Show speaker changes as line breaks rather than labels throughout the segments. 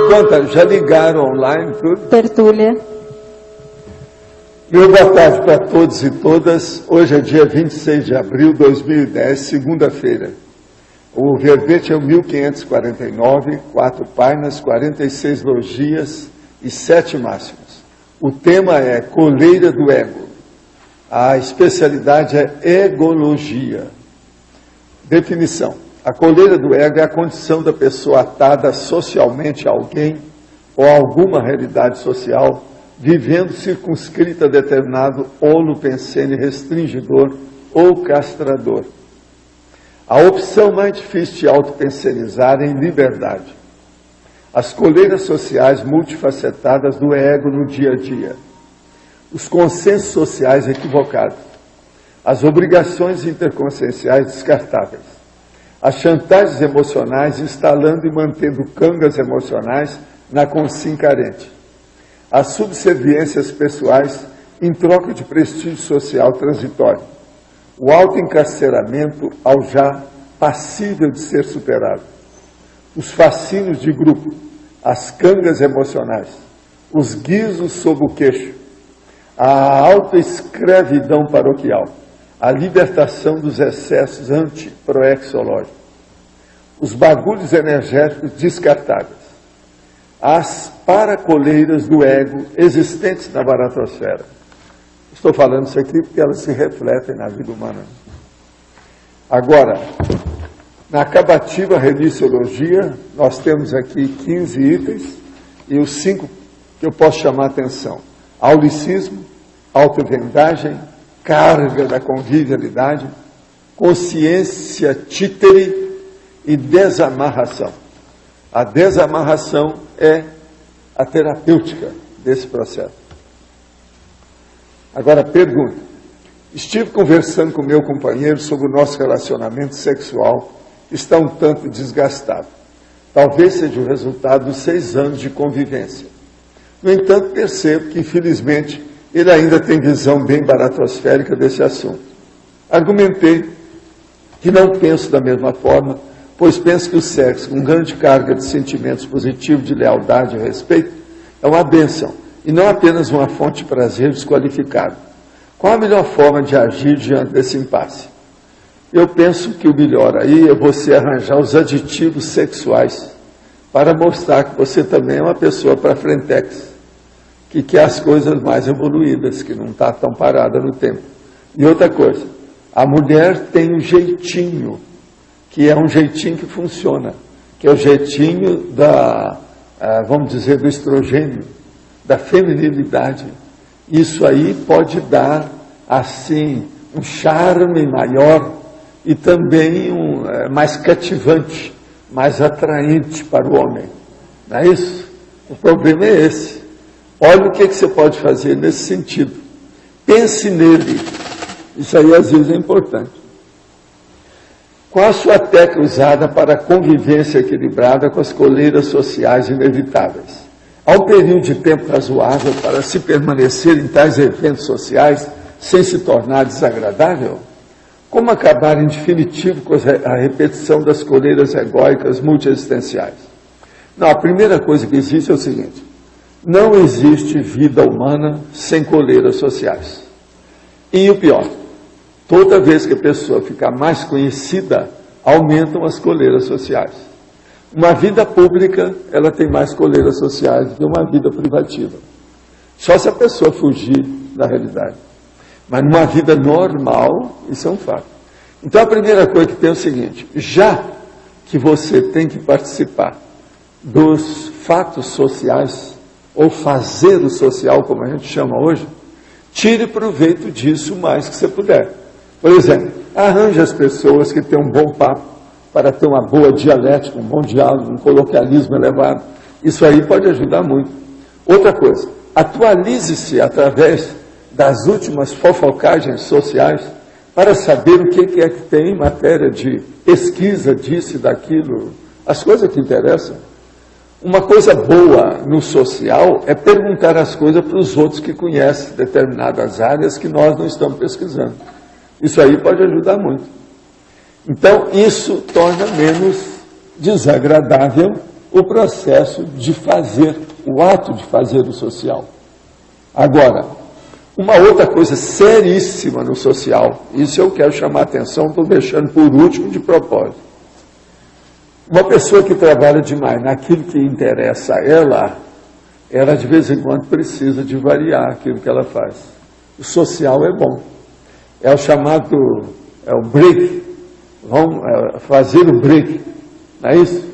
Quantas? Já ligaram online tudo?
Tertúlia.
Meu boa tarde para todos e todas. Hoje é dia 26 de abril de 2010, segunda-feira. O verbete é o 1549, 4 páginas, 46 logias e 7 máximas. O tema é coleira do ego. A especialidade é egologia. Definição. A coleira do ego é a condição da pessoa atada socialmente a alguém ou a alguma realidade social, vivendo circunscrita a determinado holopensene restringidor ou castrador. A opção mais difícil de autopensenizar é em liberdade. As coleiras sociais multifacetadas do ego no dia a dia. Os consensos sociais equivocados. As obrigações interconscienciais descartáveis. As chantagens emocionais instalando e mantendo cangas emocionais na consciência carente. As subserviências pessoais em troca de prestígio social transitório. O autoencarceramento ao já passível de ser superado. Os fascínios de grupo, as cangas emocionais, os guizos sob o queixo, a autoescravidão paroquial, a libertação dos excessos antiproexológicos, os bagulhos energéticos descartáveis, as paracoleiras do ego existentes na baratosfera. Estou falando isso aqui porque elas se refletem na vida humana. Agora, na acabativa remissologia, nós temos aqui 15 itens e os 5 que eu posso chamar a atenção. Aulicismo, autovendagem, carga da convivialidade, consciência títere e desamarração. A desamarração é a terapêutica desse processo. Agora, pergunta. Estive conversando com meu companheiro sobre o nosso relacionamento sexual, que está um tanto desgastado. Talvez seja o resultado dos 6 anos de convivência. No entanto, percebo que, infelizmente, ele ainda tem visão bem baratosférica desse assunto. Argumentei que não penso da mesma forma, pois penso que o sexo, com grande carga de sentimentos positivos, de lealdade e respeito, é uma bênção, e não apenas uma fonte de prazer desqualificado. Qual a melhor forma de agir diante desse impasse? Eu penso que o melhor aí é você arranjar os aditivos sexuais para mostrar que você também é uma pessoa para frentex, que quer as coisas mais evoluídas, que não está tão parada no tempo. E outra coisa, a mulher tem um jeitinho, que é um jeitinho que funciona, que é o jeitinho vamos dizer, do estrogênio, da feminilidade. Isso aí pode dar, assim, um charme maior e também mais cativante, mais atraente para o homem. Não é isso? O problema é esse. Olha o que você pode fazer nesse sentido. Pense nele. Isso aí às vezes é importante. Qual a sua técnica usada para a convivência equilibrada com as coleiras sociais inevitáveis? Há um período de tempo razoável para se permanecer em tais eventos sociais sem se tornar desagradável? Como acabar em definitivo com a repetição das coleiras egóicas multiexistenciais? Não, a primeira coisa que existe é o seguinte: não existe vida humana sem coleiras sociais. E o pior, toda vez que a pessoa fica mais conhecida, aumentam as coleiras sociais. Uma vida pública, ela tem mais coleiras sociais do que uma vida privativa. Só se a pessoa fugir da realidade. Mas numa vida normal, isso é um fato. Então a primeira coisa que tem é o seguinte: já que você tem que participar dos fatos sociais, ou fazer o social, como a gente chama hoje, tire proveito disso o mais que você puder. Por exemplo, arranje as pessoas que têm um bom papo, para ter uma boa dialética, um bom diálogo, um coloquialismo elevado. Isso aí pode ajudar muito. Outra coisa, atualize-se através das últimas fofocagens sociais para saber o que é que tem em matéria de pesquisa disso e daquilo, as coisas que interessam. Uma coisa boa no social é perguntar as coisas para os outros que conhecem determinadas áreas que nós não estamos pesquisando. Isso aí pode ajudar muito. Então, isso torna menos desagradável o processo de fazer, o ato de fazer o social. Agora, uma outra coisa seríssima no social, isso eu quero chamar a atenção, estou deixando por último de propósito. Uma pessoa que trabalha demais naquilo que interessa a ela de vez em quando precisa de variar aquilo que ela faz. O social é bom. É o chamado, o break. Vamos fazer o break, não é isso?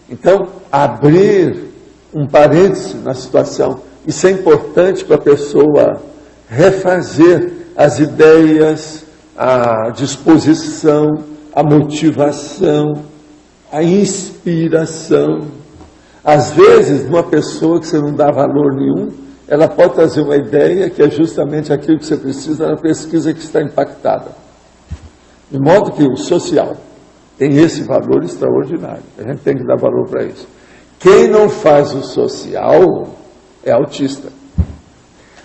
Então, abrir um parêntese na situação. Isso é importante para a pessoa refazer as ideias, a disposição, a motivação, a inspiração. Às vezes, uma pessoa que você não dá valor nenhum, ela pode trazer uma ideia que é justamente aquilo que você precisa na pesquisa que está impactada. De modo que o social tem esse valor extraordinário. A gente tem que dar valor para isso. Quem não faz o social é autista.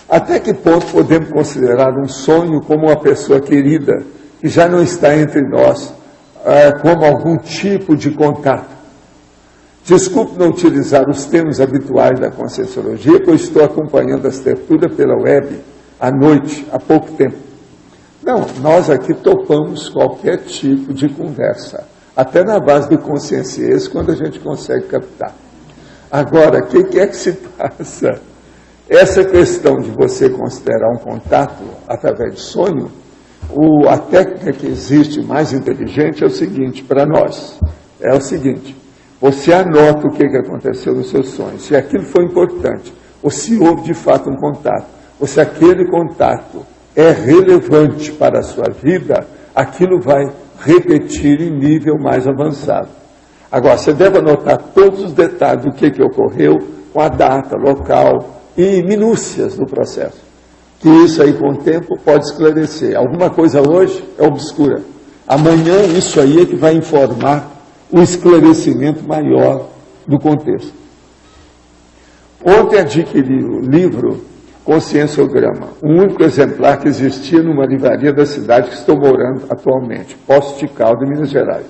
Até que ponto podemos considerar um sonho como uma pessoa querida, que já não está entre nós, como algum tipo de contato? Desculpe não utilizar os termos habituais da Conscienciologia, porque eu estou acompanhando essa tertúlia pela web à noite, há pouco tempo. Não, nós aqui topamos qualquer tipo de conversa, até na base do conscienciês, quando a gente consegue captar. Agora, o que é que se passa? Essa questão de você considerar um contato através de sonho, a técnica que existe mais inteligente é o seguinte, para nós, é o seguinte: você anota o que aconteceu no seu sonho, se aquilo foi importante, ou se houve de fato um contato, ou se aquele contato é relevante para a sua vida, aquilo vai repetir em nível mais avançado. Agora, você deve anotar todos os detalhes do que ocorreu, com a data, local e minúcias do processo. Que isso aí, com o tempo, pode esclarecer. Alguma coisa hoje é obscura. Amanhã, isso aí é que vai informar o esclarecimento maior do contexto. Ontem adquiri o livro Conscienciograma, um único exemplar que existia numa livraria da cidade que estou morando atualmente, Poços de Caldas, Minas Gerais.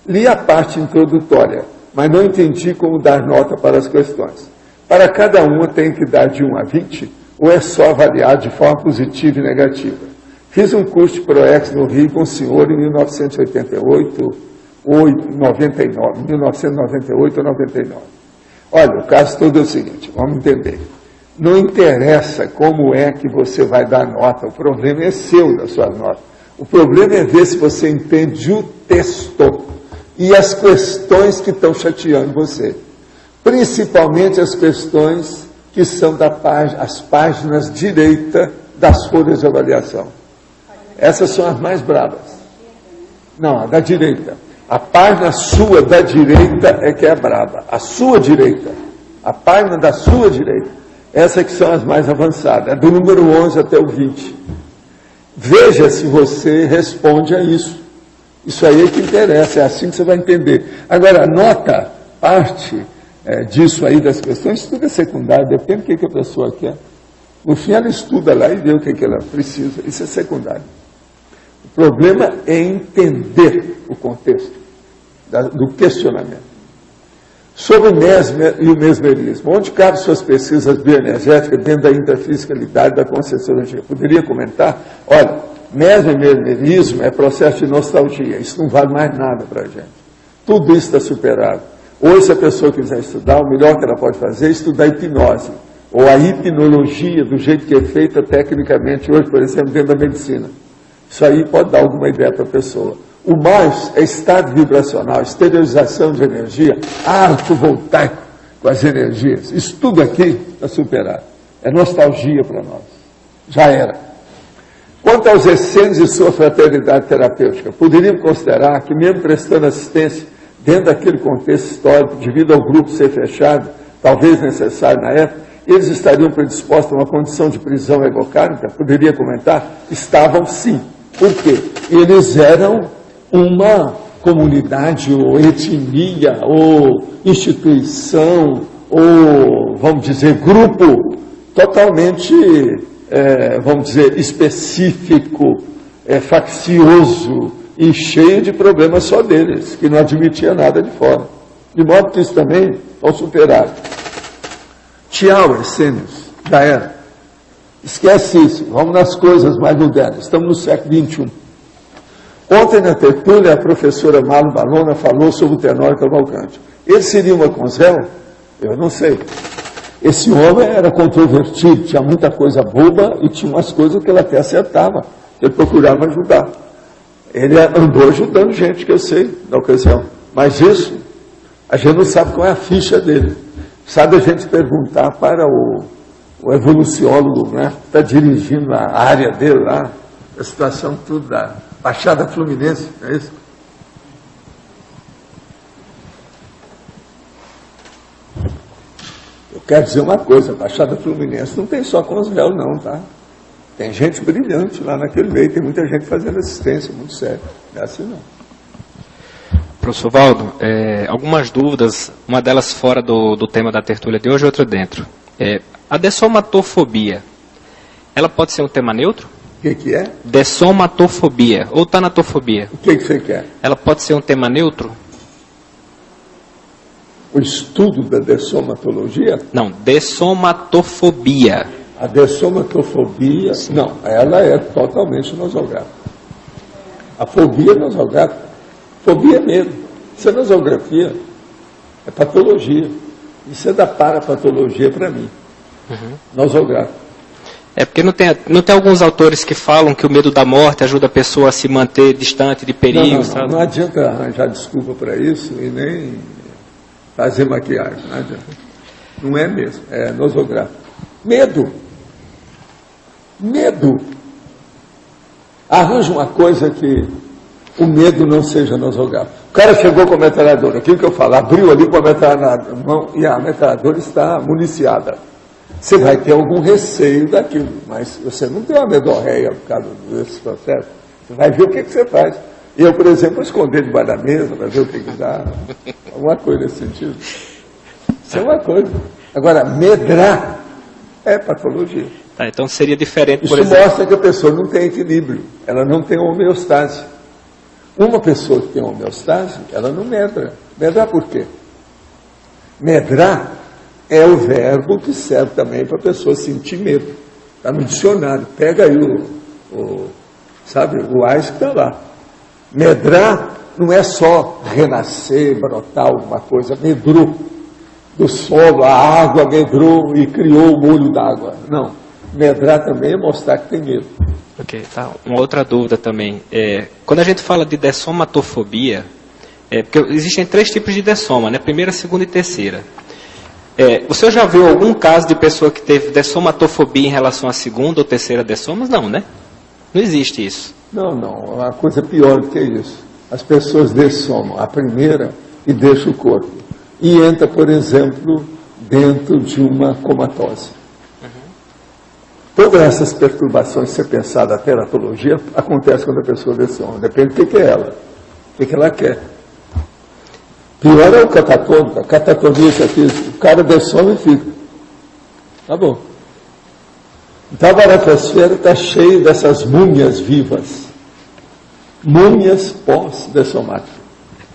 Li a parte introdutória, mas não entendi como dar nota para as questões. Para cada uma tem que dar de 1 a 20, ou é só avaliar de forma positiva e negativa? Fiz um curso de ProEx no Rio com o senhor em 1988 ou 99, 1998 ou 99. Olha, o caso todo é o seguinte, vamos entender. Não interessa como é que você vai dar nota, o problema é seu da sua nota. O problema é ver se você entende o texto e as questões que estão chateando você. Principalmente as questões que são as páginas direita das folhas de avaliação. Essas são as mais bravas. Não, a da direita. A página sua da direita é que é brava. A sua direita. A página da sua direita. Essas que são as mais avançadas, do número 11 até o 20. Veja se você responde a isso. Isso aí é que interessa, é assim que você vai entender. Agora, nota parte disso aí das questões, tudo é secundário, depende do que a pessoa quer. No fim, ela estuda lá e vê o que ela precisa. Isso é secundário. O problema é entender o contexto do questionamento. Sobre o Mesmer e o mesmerismo, onde cabem suas pesquisas bioenergéticas dentro da intrafisicalidade da Conscienciologia? Poderia comentar? Olha, Mesmer e mesmerismo é processo de nostalgia, isso não vale mais nada para a gente. Tudo isso está superado. Hoje, se a pessoa quiser estudar, o melhor que ela pode fazer é estudar hipnose, ou a hipnologia, do jeito que é feita tecnicamente hoje, por exemplo, dentro da medicina. Isso aí pode dar alguma ideia para a pessoa. O mais é estado vibracional, esterilização de energia, arco voltaico com as energias. Isso tudo aqui está superado. É nostalgia para nós. Já era. Quanto aos essênios e sua fraternidade terapêutica, poderíamos considerar que, mesmo prestando assistência dentro daquele contexto histórico, devido ao grupo ser fechado, talvez necessário na época, eles estariam predispostos a uma condição de prisão egocármica? Poderia comentar? Estavam sim. Por quê? Eles eram uma comunidade, ou etnia, ou instituição, ou, vamos dizer, grupo totalmente, vamos dizer, específico, faccioso e cheio de problemas só deles, que não admitia nada de fora. De modo que isso também é superado. Tchau, essênios, já era. Esquece isso, vamos nas coisas mais modernas, estamos no século XXI. Ontem na tertúlia a professora Malu Balona falou sobre o Tenório Cavalcante. Ele seria uma consréu? Eu não sei. Esse homem era controvertido, tinha muita coisa boba e tinha umas coisas que ele até acertava. Ele procurava ajudar. Ele andou ajudando gente, que eu sei, na ocasião. Mas isso, a gente não sabe qual é a ficha dele. Sabe a gente perguntar para o evoluciólogo, né, que está dirigindo a área dele lá, a situação tudo da Baixada Fluminense, não é isso? Eu quero dizer uma coisa, a Baixada Fluminense não tem só consréu não, tá? Tem gente brilhante lá naquele meio, tem muita gente fazendo assistência, muito sério. Não é assim não.
Professor Valdo, algumas dúvidas, uma delas fora do tema da tertúlia de hoje, outra dentro. A dessomatofobia, ela pode ser um tema neutro?
O que é?
Dessomatofobia, ou tanatofobia.
O que você quer?
Ela pode ser um tema neutro?
O estudo da dessomatologia?
Não, dessomatofobia.
A dessomatofobia, sim. Não, ela é totalmente nosográfica. A fobia é nosográfica. Fobia é medo. Isso é nosografia. É patologia. Isso é da parapatologia para mim. Nosográfico.
É porque não tem alguns autores que falam que o medo da morte ajuda a pessoa a se manter distante de perigos.
Não adianta arranjar desculpa para isso e nem fazer maquiagem. Não adianta. Não é mesmo. É nosográfico. Medo. Medo. Arranja uma coisa que o medo não seja nosográfico. O cara chegou com a metralhadora, aquilo que eu falo, abriu ali com a metralhadora e a metralhadora está municiada. Você vai ter algum receio daquilo, mas você não tem uma medorreia por causa desse processo. Você vai ver o que você faz. Eu, por exemplo, vou esconder debaixo da mesa, vai ver o que dá. Alguma coisa nesse sentido. Isso é uma coisa. Agora, medrar é patologia.
Tá, então seria diferente, por
exemplo.
Isso
mostra que a pessoa não tem equilíbrio, ela não tem homeostase. Uma pessoa que tem homeostase, ela não medra. Medrar por quê? Medrar é o verbo que serve também para a pessoa sentir medo. Está no dicionário. Pega aí o AIS que está lá. Medrar não é só renascer, brotar alguma coisa. Medrou do solo, a água medrou e criou o molho d'água. Não. Medrar também é mostrar que tem medo.
Ok, tá. Uma outra dúvida também. Quando a gente fala de dessomatofobia, porque existem 3 tipos de dessoma, né? Primeira, segunda e terceira. O senhor já viu algum caso de pessoa que teve dessomatofobia em relação à segunda ou terceira dessomas? Não, né? Não existe isso.
Não. Uma coisa pior do que isso. As pessoas dessomam a primeira e deixam o corpo. E entra, por exemplo, dentro de uma comatose. Todas essas perturbações, se você pensar da teratologia, acontece quando a pessoa dessoma. Depende do que é ela. O que ela quer. Pior é o catatônico. A catatonia que aqui, o cara dessoma e fica. Tá bom. Então a baratosfera está cheia dessas múmias vivas. Múmias pós-dessomáticas.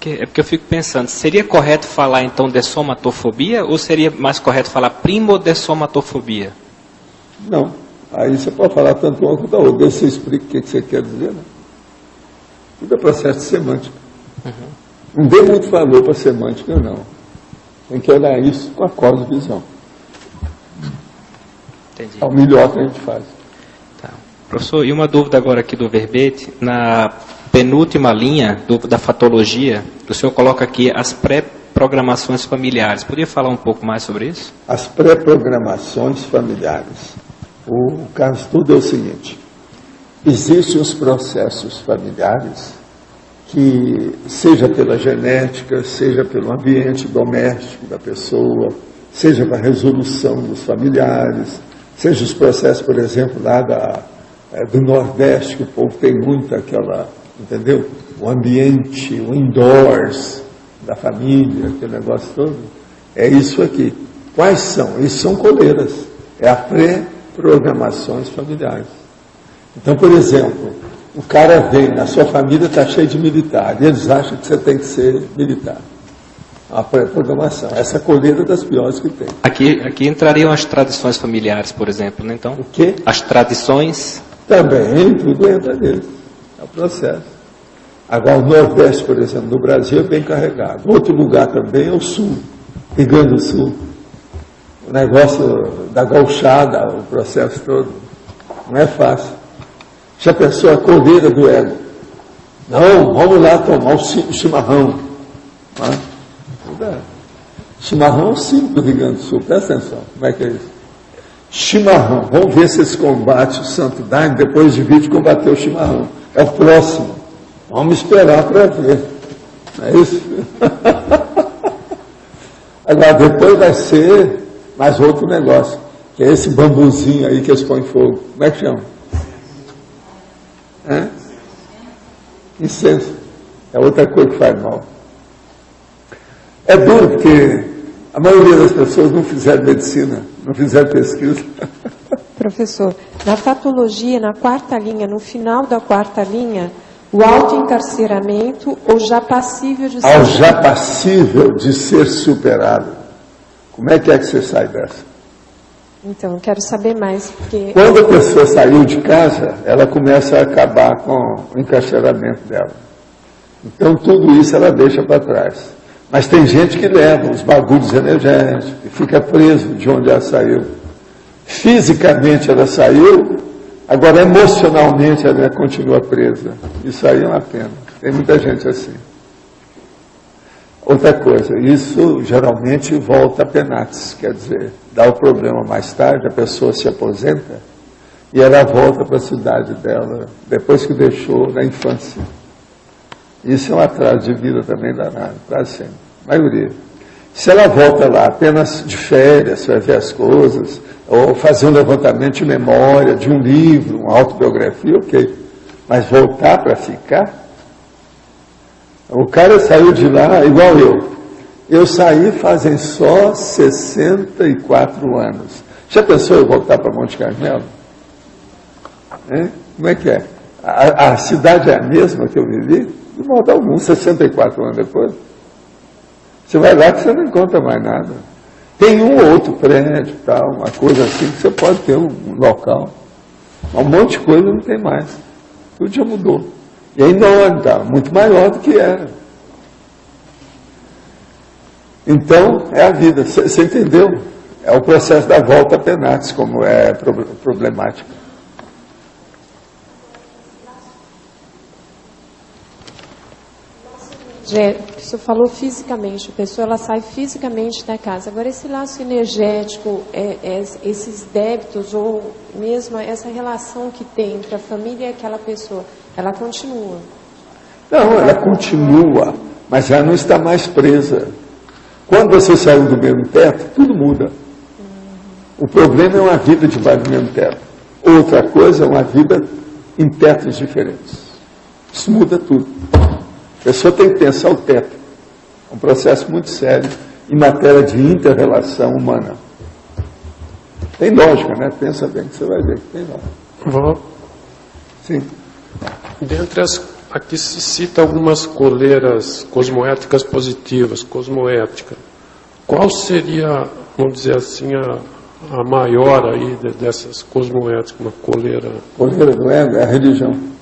É porque eu fico pensando, seria correto falar então dessomatofobia ou seria mais correto falar primodessomatofobia?
Não. Aí você pode falar tanto uma quanto a outra. Você explica o que você quer dizer, né? Tudo é processo de semântica. Não dê muito valor para a semântica, não. Tem que olhar isso com a cosmovisão.
Entendi.
É o melhor que a gente faz.
Tá. Professor, e uma dúvida agora aqui do verbete. Na penúltima linha da fatologia, o senhor coloca aqui as pré-programações familiares. Poderia falar um pouco mais sobre isso?
As pré-programações familiares. O caso todo é o seguinte. Existem os processos familiares que, seja pela genética, seja pelo ambiente doméstico da pessoa, seja para a resolução dos familiares, seja os processos, por exemplo, lá do Nordeste, que o povo tem muito aquela, entendeu? O ambiente, o indoors da família, aquele negócio todo. É isso aqui. Quais são? Isso são coleiras. É a pré-programações familiares. Então, por exemplo, o cara vem, na sua família está cheio de militar, e eles acham que você tem que ser militar. A pré-programação. Essa coleira das piores que tem.
Aqui entrariam as tradições familiares, por exemplo, né? Então,
o quê?
As tradições...
Também, tudo entra nisso. É o processo. Agora, o Nordeste, por exemplo, do Brasil é bem carregado. Outro lugar também é o Sul, Rio Grande do Sul. O negócio da gauchada, o processo todo, não é fácil. Já pensou a coleira do ego? Não, vamos lá tomar o chimarrão. Chimarrão é o símbolo do Rio Grande do Sul, presta atenção, como é que é isso? Chimarrão, vamos ver se esse combate o Santo Daime, depois de vir combater o chimarrão. É o próximo. Vamos esperar para ver. Não é isso? Agora, depois vai ser mais outro negócio, que é esse bambuzinho aí que eles põem fogo. Como é que chama? Incenso. É outra coisa que faz mal. É duro porque a maioria das pessoas não fizeram medicina, não fizeram pesquisa.
Professor, na patologia, na quarta linha, no final da quarta linha, o autoencarceramento ou já passível de ser...
Ao já passível de ser superado. Como é que você sai dessa?
Então, eu quero saber mais, porque...
Quando a pessoa saiu de casa, ela começa a acabar com o encarceramento dela. Então, tudo isso ela deixa para trás. Mas tem gente que leva os bagulhos energéticos, e fica preso de onde ela saiu. Fisicamente ela saiu, agora emocionalmente ela continua presa. Isso aí é uma pena. Tem muita gente assim. Outra coisa, isso geralmente volta a penates, quer dizer, dá o problema mais tarde, a pessoa se aposenta e ela volta para a cidade dela, depois que deixou na infância. Isso é um atraso de vida também danado, quase sempre, a maioria. Se ela volta lá apenas de férias, vai ver as coisas, ou fazer um levantamento de memória, de um livro, uma autobiografia, ok. Mas voltar para ficar? O cara saiu de lá igual eu. Eu saí fazem só 64 anos. Já pensou eu voltar para Monte Carmelo? Como é que é? A cidade é a mesma que eu vivi? De modo algum, 64 anos depois. Você vai lá que você não encontra mais nada. Tem um ou outro prédio, tal, uma coisa assim, que você pode ter um local. Um monte de coisa não tem mais. Tudo já mudou. E ainda está muito maior do que era. Então, é a vida. Você entendeu? É o processo da volta a penates, como é problemático.
O senhor falou fisicamente, a pessoa ela sai fisicamente da casa. Agora, esse laço energético, esses débitos, ou mesmo essa relação que tem entre a família e aquela pessoa, ela continua?
Não, ela continua, mas ela não está mais presa. Quando você saiu do mesmo teto, tudo muda. O problema é uma vida debaixo do mesmo teto. Outra coisa é uma vida em tetos diferentes. Isso muda tudo. A pessoa tem que pensar o teto. É um processo muito sério em matéria de inter-relação humana. Tem lógica, né? Pensa bem que você vai ver que tem lógica. Sim.
Dentre aqui se cita algumas coleiras cosmoéticas positivas, cosmoética. Qual seria, vamos dizer assim, a maior aí dessas cosmoéticas, uma coleira?
Coleira do ego é a religião.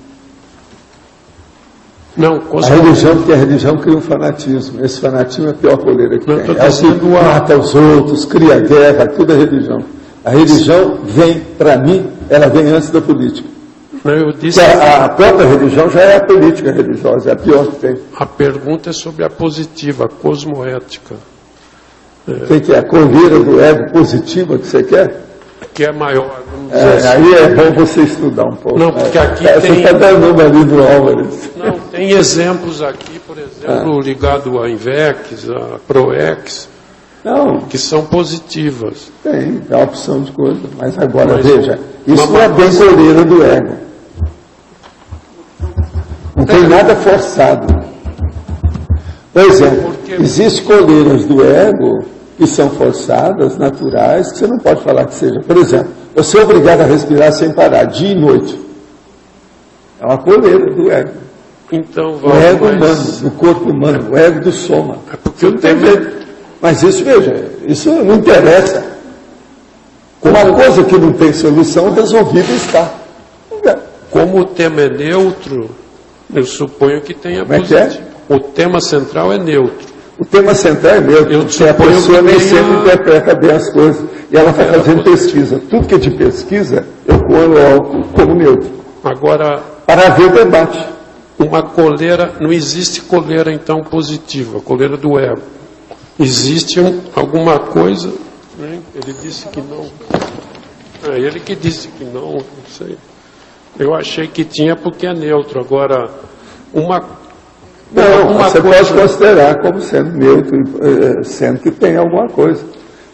Não,
a religião, porque a religião cria um fanatismo. Esse fanatismo é a pior coleira que tem. É o que mata os outros, cria guerra, tudo é religião. A religião vem, para mim, ela vem antes da política.
Eu disse
a própria religião já é a política religiosa, é a pior que tem.
A pergunta é sobre a positiva, a cosmoética.
Você quer a coleira do ego positiva que você quer?
Que é maior, vamos dizer assim.
Aí é bom você estudar um pouco.
Não, porque aqui
tem... Você está dando uma ali do Álvares.
Não, tem exemplos aqui, por exemplo, ligado a Invex, a Proex, que são positivas.
Tem uma opção de coisa. Mas agora, veja, isso não é bem coleira do ego. Não tem nada forçado. Por exemplo, existem coleiras do ego que são forçadas, naturais, que você não pode falar que seja. Por exemplo, você é obrigado a respirar sem parar, dia e noite. É uma coleira do ego.
Então,
o ego humano, do corpo humano, o ego do soma.
É porque
não tem jeito. Mas isso, veja, isso não interessa. Uma coisa que não tem solução, resolvida está.
Como o tema é neutro, eu suponho que tenha positivo. O tema central é neutro.
O tema central é neutro, porque a pessoa nem sempre interpreta bem as coisas. E ela está fazendo pesquisa. Tudo que é de pesquisa, eu coloco como neutro.
Agora,
para haver debate.
Uma coleira, não existe coleira então positiva, coleira do ego. Existe alguma coisa, né? Ele disse que não. É ele que disse que não sei. Eu achei que tinha porque é neutro. Agora,
você pode considerar como sendo neutro, sendo que tem alguma coisa.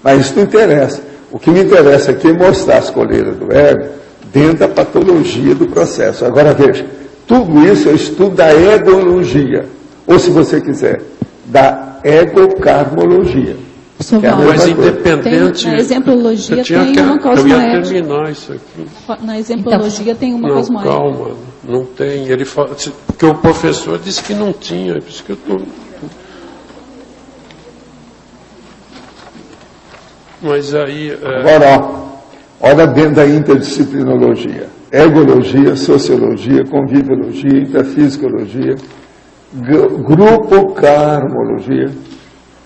Mas isso não interessa. O que me interessa aqui é mostrar as coleiras do ego dentro da patologia do processo. Agora veja, tudo isso é estudo da egologia, ou se você quiser, da egocarmologia.
Mas independente...
Na exemplologia tem uma cosmoética.
Eu ia terminar isso aqui.
Na exemplologia tem uma cosmoética.
Calma, não tem. Ele fala, porque o professor disse que não tinha, é por isso que eu estou... Mas aí...
Agora, olha dentro da interdisciplinologia. Egologia, sociologia, conviviologia, intrafisicologia, grupo-karmologia,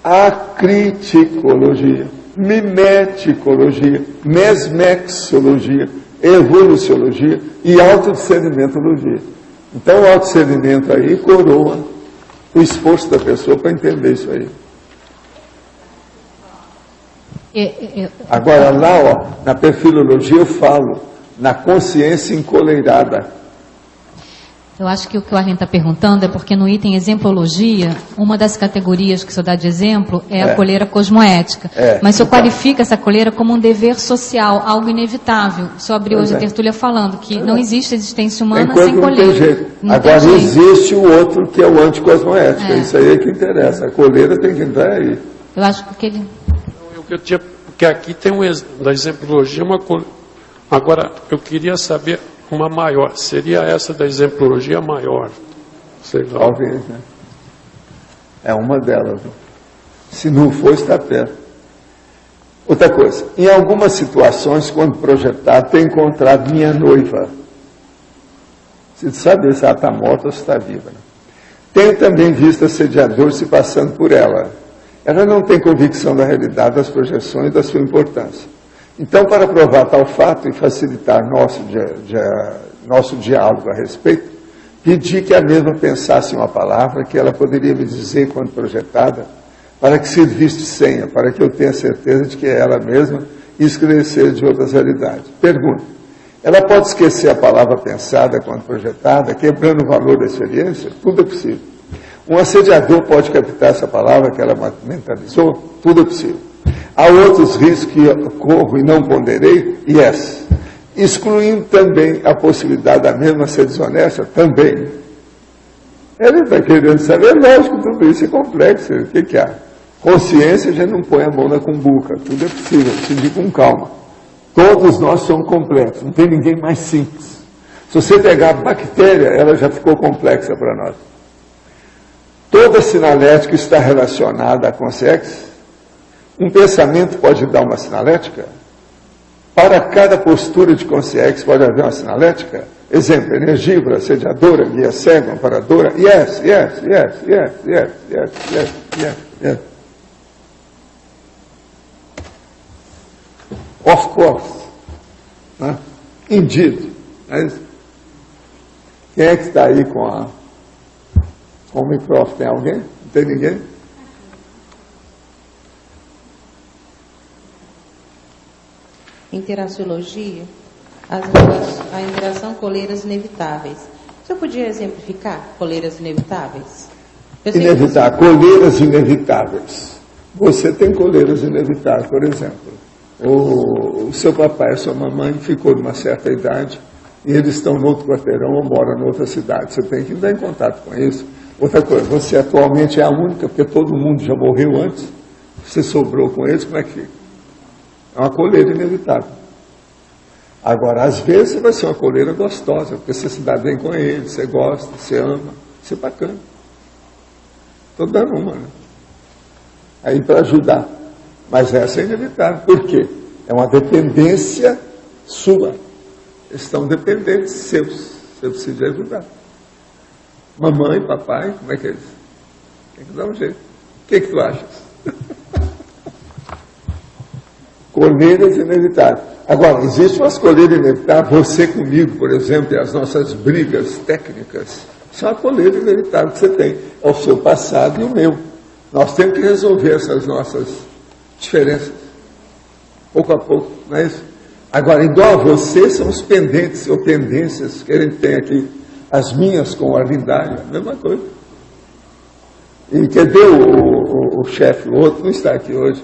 acriticologia, mimeticologia, mesmexologia, evoluciologia e autodiscernimentologia. Então, o autodiscernimento aí coroa o esforço da pessoa para entender isso aí. Agora, lá, na perfilologia, eu falo na consciência encoleirada.
Eu acho que o que o Arlen está perguntando é porque no item exemplologia, uma das categorias que o senhor dá de exemplo é a coleira cosmoética. Mas o senhor qualifica essa coleira como um dever social, algo inevitável. O senhor abriu hoje a tertúlia falando que não existe existência humana sem coleira.
Não tem jeito. Agora existe o outro que é o anticosmoética. Isso aí é que interessa. A coleira tem que entrar aí.
Eu acho que ele...
Porque aqui tem da exemplologia uma coleira. Agora, eu queria saber uma maior. Seria essa da exemplologia maior? Sei lá.
Talvez, né? É uma delas. Né? Se não for, está perto. Outra coisa. Em algumas situações, quando projetado, tem encontrado minha noiva. Você sabe se ela está morta ou se está viva. Né? Tenho também visto assediador se passando por ela. Ela não tem convicção da realidade, das projeções e da sua importância. Então, para provar tal fato e facilitar nosso diálogo a respeito, pedi que a mesma pensasse em uma palavra que ela poderia me dizer quando projetada, para que servisse de senha, para que eu tenha certeza de que é ela mesma e esclarecer de outras realidades. Pergunta: ela pode esquecer a palavra pensada quando projetada, quebrando o valor da experiência? Tudo é possível. Um assediador pode captar essa palavra que ela mentalizou? Tudo é possível. Há outros riscos que corro e não ponderei? Yes. Excluindo também a possibilidade da mesma ser desonesta? Também. Ele está querendo saber, lógico, tudo isso é complexo. O que há? Consciência, a gente não põe a mão na cumbuca. Tudo é possível, se diz com calma. Todos nós somos complexos, não tem ninguém mais simples. Se você pegar a bactéria, ela já ficou complexa para nós. Toda sinalética está relacionada à consciência. Um pensamento pode dar uma sinalética? Para cada postura de consciência pode haver uma sinalética? Exemplo, energívora, assediadora, guia cega, amparadora. Yes. Of course. Né? Indeed. Quem é que está aí com o microfone? Tem alguém? Não tem ninguém?
Interaciologia, a interação coleiras inevitáveis. O senhor podia exemplificar coleiras inevitáveis?
Inevitável, coleiras inevitáveis. Você tem coleiras inevitáveis, por exemplo. O seu papai e a sua mamãe ficou de uma certa idade e eles estão no outro quarteirão ou moram em outra cidade. Você tem que entrar em contato com isso. Outra coisa, você atualmente é a única, porque todo mundo já morreu antes. Você sobrou com eles, como é que fica? É uma coleira inevitável. Agora, às vezes vai ser uma coleira gostosa, porque você se dá bem com ele, você gosta, você ama. Isso é bacana. Estou dando uma, né? Aí para ajudar. Mas essa é inevitável. Por quê? É uma dependência sua. Eles estão dependentes seus. Você precisa ajudar. Mamãe, papai, como é que é isso? Tem que dar um jeito. O que tu achas? Coleiras inevitáveis. Agora, existe umas coleiras inevitáveis. Você comigo, por exemplo, e as nossas brigas técnicas, isso é uma coleira inevitável que você tem. É o seu passado e o meu. Nós temos que resolver essas nossas diferenças. Pouco a pouco, não é isso? Agora, igual a você, são os pendentes ou pendências que a gente tem aqui. As minhas com o Arlindário, a mesma coisa. E cadê o chefe? O outro não está aqui hoje.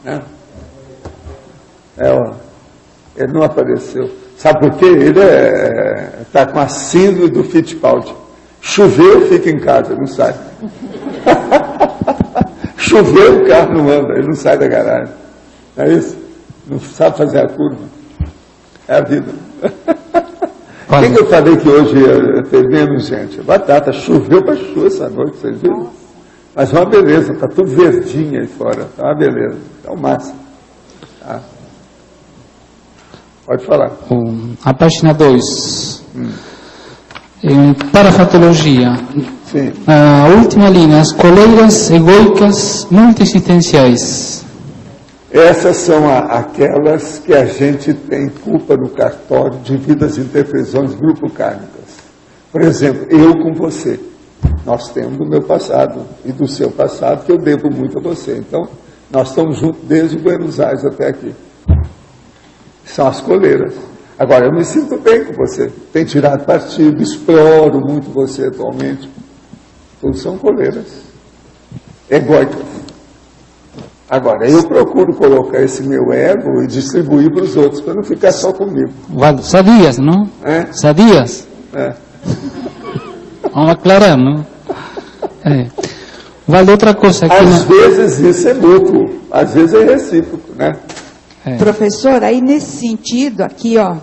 Né? Ele não apareceu. Sabe por quê? Ele está com a síndrome do Fittipaldi. Choveu, fica em casa, não sai. Choveu, o carro não anda, ele não sai da garagem. É isso? Não sabe fazer a curva. É a vida. Por que eu falei que hoje ia ter menos gente? Batata, choveu para chuva essa noite, vocês viram? Mas é uma beleza, está tudo verdinho aí fora. Está uma beleza, é o máximo. Tá? Pode falar.
A página 2. Parafatologia.
Sim.
A última linha, as coleiras egóicas multiexistenciais.
Essas são aquelas que a gente tem culpa no cartório devido às interpretações grupo-kármicas. Por exemplo, eu com você. Nós temos do meu passado e do seu passado que eu devo muito a você. Então, nós estamos juntos desde Buenos Aires até aqui. São as coleiras. Agora, eu me sinto bem com você. Tenho tirado partido, exploro muito você atualmente. Todos são coleiras. Egóicas. Agora, eu procuro colocar esse meu ego e distribuir para os outros, para não ficar só comigo.
Valdo, sadias, não?
É?
Sadias.
É.
Vamos aclarar, não? Valdo, outra coisa aqui.
Às vezes isso é mútuo, às vezes é recíproco, né?
Professor, aí nesse sentido, aqui, ó,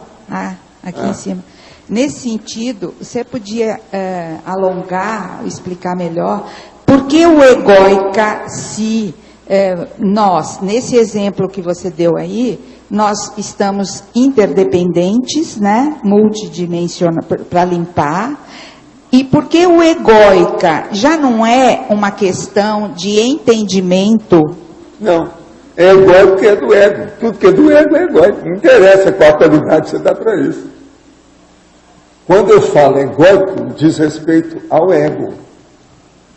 aqui em cima, nesse sentido, você podia alongar, explicar melhor, por que o egóica se nós, nesse exemplo que você deu aí, nós estamos interdependentes, né, multidimensional, para limpar, e por que o egóica já não é uma questão de entendimento?
Não, é egóico que é do ego, tudo que é do ego é egóico, não interessa qual qualidade você dá para isso. Quando eu falo egóico, diz respeito ao ego.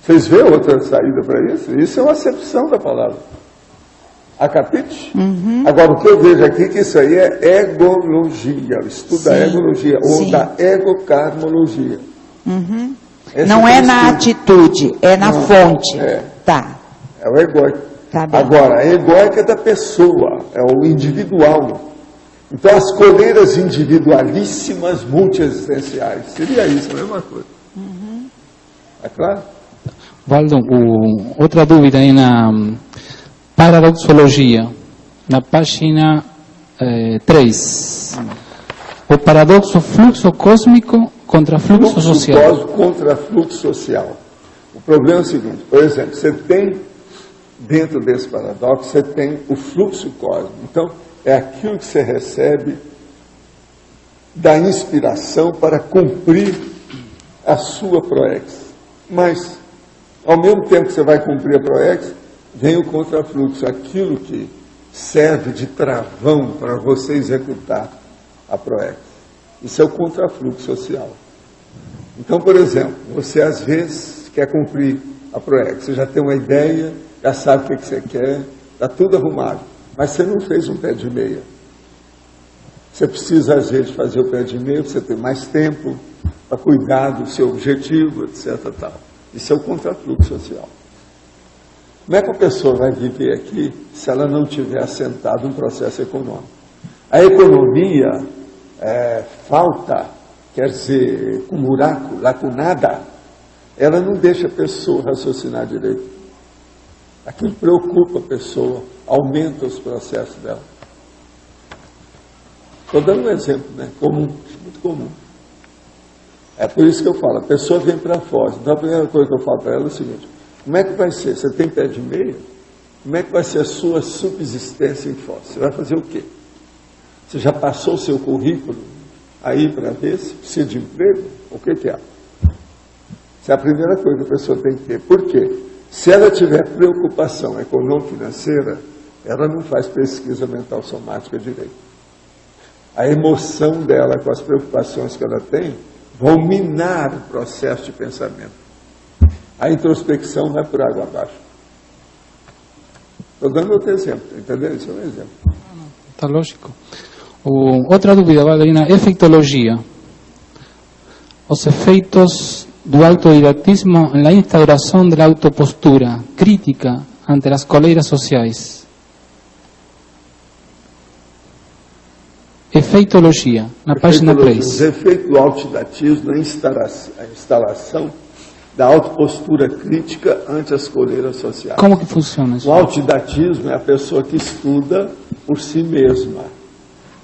Vocês veem outra saída para isso? Isso é uma acepção da palavra. Acapite? Agora, o que eu vejo aqui é que isso aí é egologia, o estudo da egologia, ou da egokarmologia.
Não é na atitude, é na fonte. Tá.
É o egóico.
Tá bem.
Agora, a egóica é da pessoa, é o individual. Então, as coleiras individualíssimas multiexistenciais. Seria isso, a mesma coisa. É claro?
Valdo, outra dúvida aí na paradoxologia, na página 3. O paradoxo fluxo cósmico contra fluxo social.
Fluxo contra fluxo social. O problema é o seguinte, por exemplo, você tem, dentro desse paradoxo, você tem o fluxo cósmico. Então, é aquilo que você recebe da inspiração para cumprir a sua proex. Mas, ao mesmo tempo que você vai cumprir a proex, vem o contrafluxo, aquilo que serve de travão para você executar a proex. Isso é o contrafluxo social. Então, por exemplo, você às vezes quer cumprir a proex, você já tem uma ideia, já sabe o que você quer, está tudo arrumado, mas você não fez um pé de meia. Você precisa, às vezes, fazer o pé de meia, para você ter mais tempo para cuidar do seu objetivo, etc. Tal. Isso é o contrafluxo social. Como é que a pessoa vai viver aqui se ela não tiver assentado um processo econômico? A economia falta, quer dizer, com buraco, lacunada, ela não deixa a pessoa raciocinar direito. Aquilo preocupa a pessoa, aumenta os processos dela. Estou dando um exemplo, né? Comum, muito comum. É por isso que eu falo, a pessoa vem para Foz. Então a primeira coisa que eu falo para ela é o seguinte: como é que vai ser? Você tem pé de meia? Como é que vai ser a sua subsistência em Foz? Você vai fazer o quê? Você já passou o seu currículo aí para ver se precisa de emprego? O que é? Essa é a primeira coisa que a pessoa tem que ter. Por quê? Se ela tiver preocupação econômico-financeira, ela não faz pesquisa mental somática direito. A emoção dela com as preocupações que ela tem vão minar o processo de pensamento. A introspecção vai por água abaixo. Estou dando outro exemplo, entendeu? Isso é um exemplo.
Está lógico. Outra dúvida, Valerina, efeitologia. Os efeitos do autodidatismo na instauração da autopostura crítica ante as coleiras sociais. Efeitologia, na página 3.
Os efeitos do autodidatismo na instalação da autopostura crítica ante as coleiras sociais.
Como que funciona isso?
O autodidatismo é a pessoa que estuda por si mesma.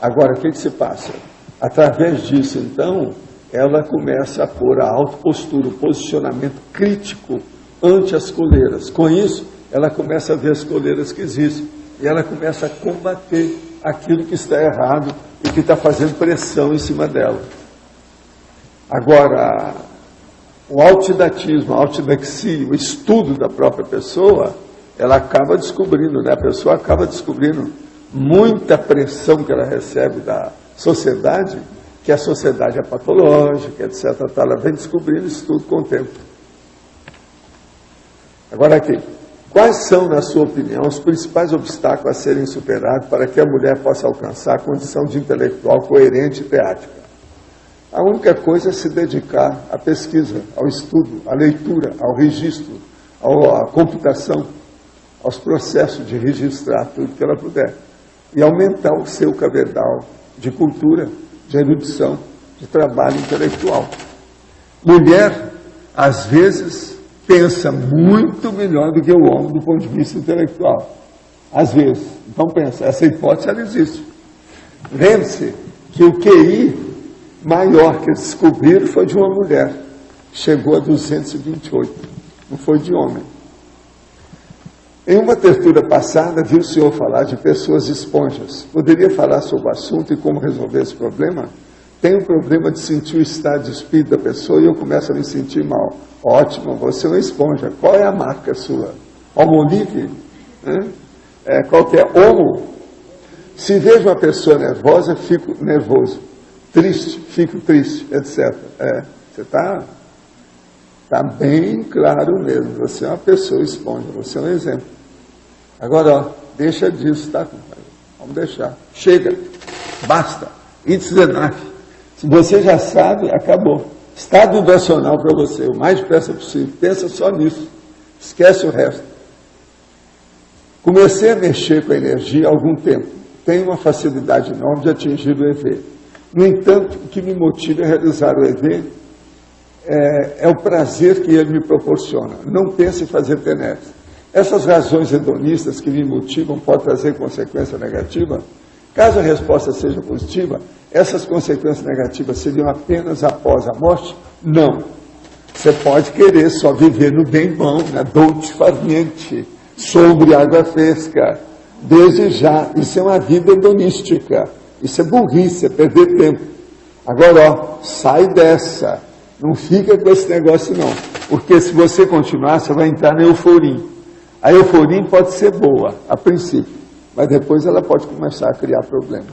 Agora, o que se passa? Através disso, então, ela começa a pôr a autopostura, o posicionamento crítico ante as coleiras. Com isso, ela começa a ver as coleiras que existem. E ela começa a combater aquilo que está errado e que está fazendo pressão em cima dela. Agora, o autodidatismo, a autodidaxia, o estudo da própria pessoa, ela acaba descobrindo, né? A pessoa acaba descobrindo muita pressão que ela recebe da sociedade, que a sociedade é patológica, etc. Ela vem descobrindo isso tudo com o tempo. Agora aqui, quais são, na sua opinião, os principais obstáculos a serem superados para que a mulher possa alcançar a condição de intelectual coerente e teática? A única coisa é se dedicar à pesquisa, ao estudo, à leitura, ao registro, à computação, aos processos de registrar tudo que ela puder. E aumentar o seu cabedal de cultura, de erudição, de trabalho intelectual. Mulher, às vezes, pensa muito melhor do que o homem do ponto de vista intelectual. Às vezes. Então pensa, essa hipótese ela existe. Lembre-se que o QI maior que eles descobriram foi de uma mulher. Chegou a 228. Não foi de homem. Em uma tertúlia passada, vi o senhor falar de pessoas esponjas. Poderia falar sobre o assunto e como resolver esse problema? Tenho um problema de sentir o estado de espírito da pessoa e eu começo a me sentir mal. Ótimo, você é uma esponja. Qual é a marca sua? Homo-Olive? Qual que é? Homo? Se vejo uma pessoa nervosa, fico nervoso. Triste, fico triste, etc. Você está bem claro mesmo. Você é uma pessoa esponja, você é um exemplo. Agora, ó, deixa disso, tá? Vamos deixar. Chega, basta. It's enough. Se você já sabe, acabou. Estado vibracional para você, o mais depressa possível. Pensa só nisso. Esquece o resto. Comecei a mexer com a energia há algum tempo. Tenho uma facilidade enorme de atingir o EV. No entanto, o que me motiva a realizar o EV é o prazer que ele me proporciona. Não pense em fazer tenés. Essas razões hedonistas que me motivam podem trazer consequência negativa? Caso a resposta seja positiva, essas consequências negativas seriam apenas após a morte? Não. Você pode querer só viver no bem bom, na dolce far niente, sobre água fresca, desde já. Isso é uma vida hedonística. Isso é burrice, é perder tempo. Agora, ó, sai dessa. Não fica com esse negócio, não. Porque se você continuar, você vai entrar na euforia. A euforia pode ser boa, a princípio, mas depois ela pode começar a criar problema.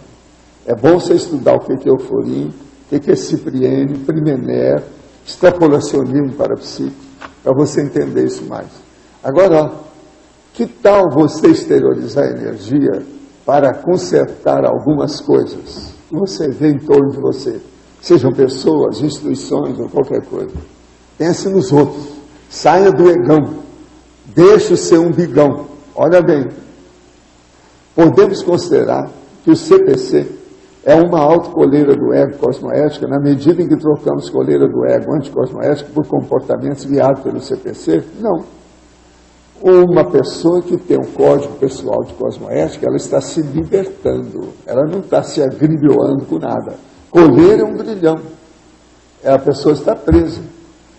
É bom você estudar o que é euforia, o que é cipriene, primener, extrapolacionismo parapsíquico, para você entender isso mais. Agora, ó, que tal você exteriorizar a energia para consertar algumas coisas que você vê em torno de você? Sejam pessoas, instituições ou qualquer coisa. Pense nos outros. Saia do egão. Deixe o seu umbigão. Olha bem. Podemos considerar que o CPC é uma autocoleira do ego cosmoética na medida em que trocamos coleira do ego anticosmoética por comportamentos guiados pelo CPC? Não. Uma pessoa que tem um código pessoal de cosmoética, ela está se libertando. Ela não está se agrilhoando com nada. Coleira é um grilhão. A pessoa está presa.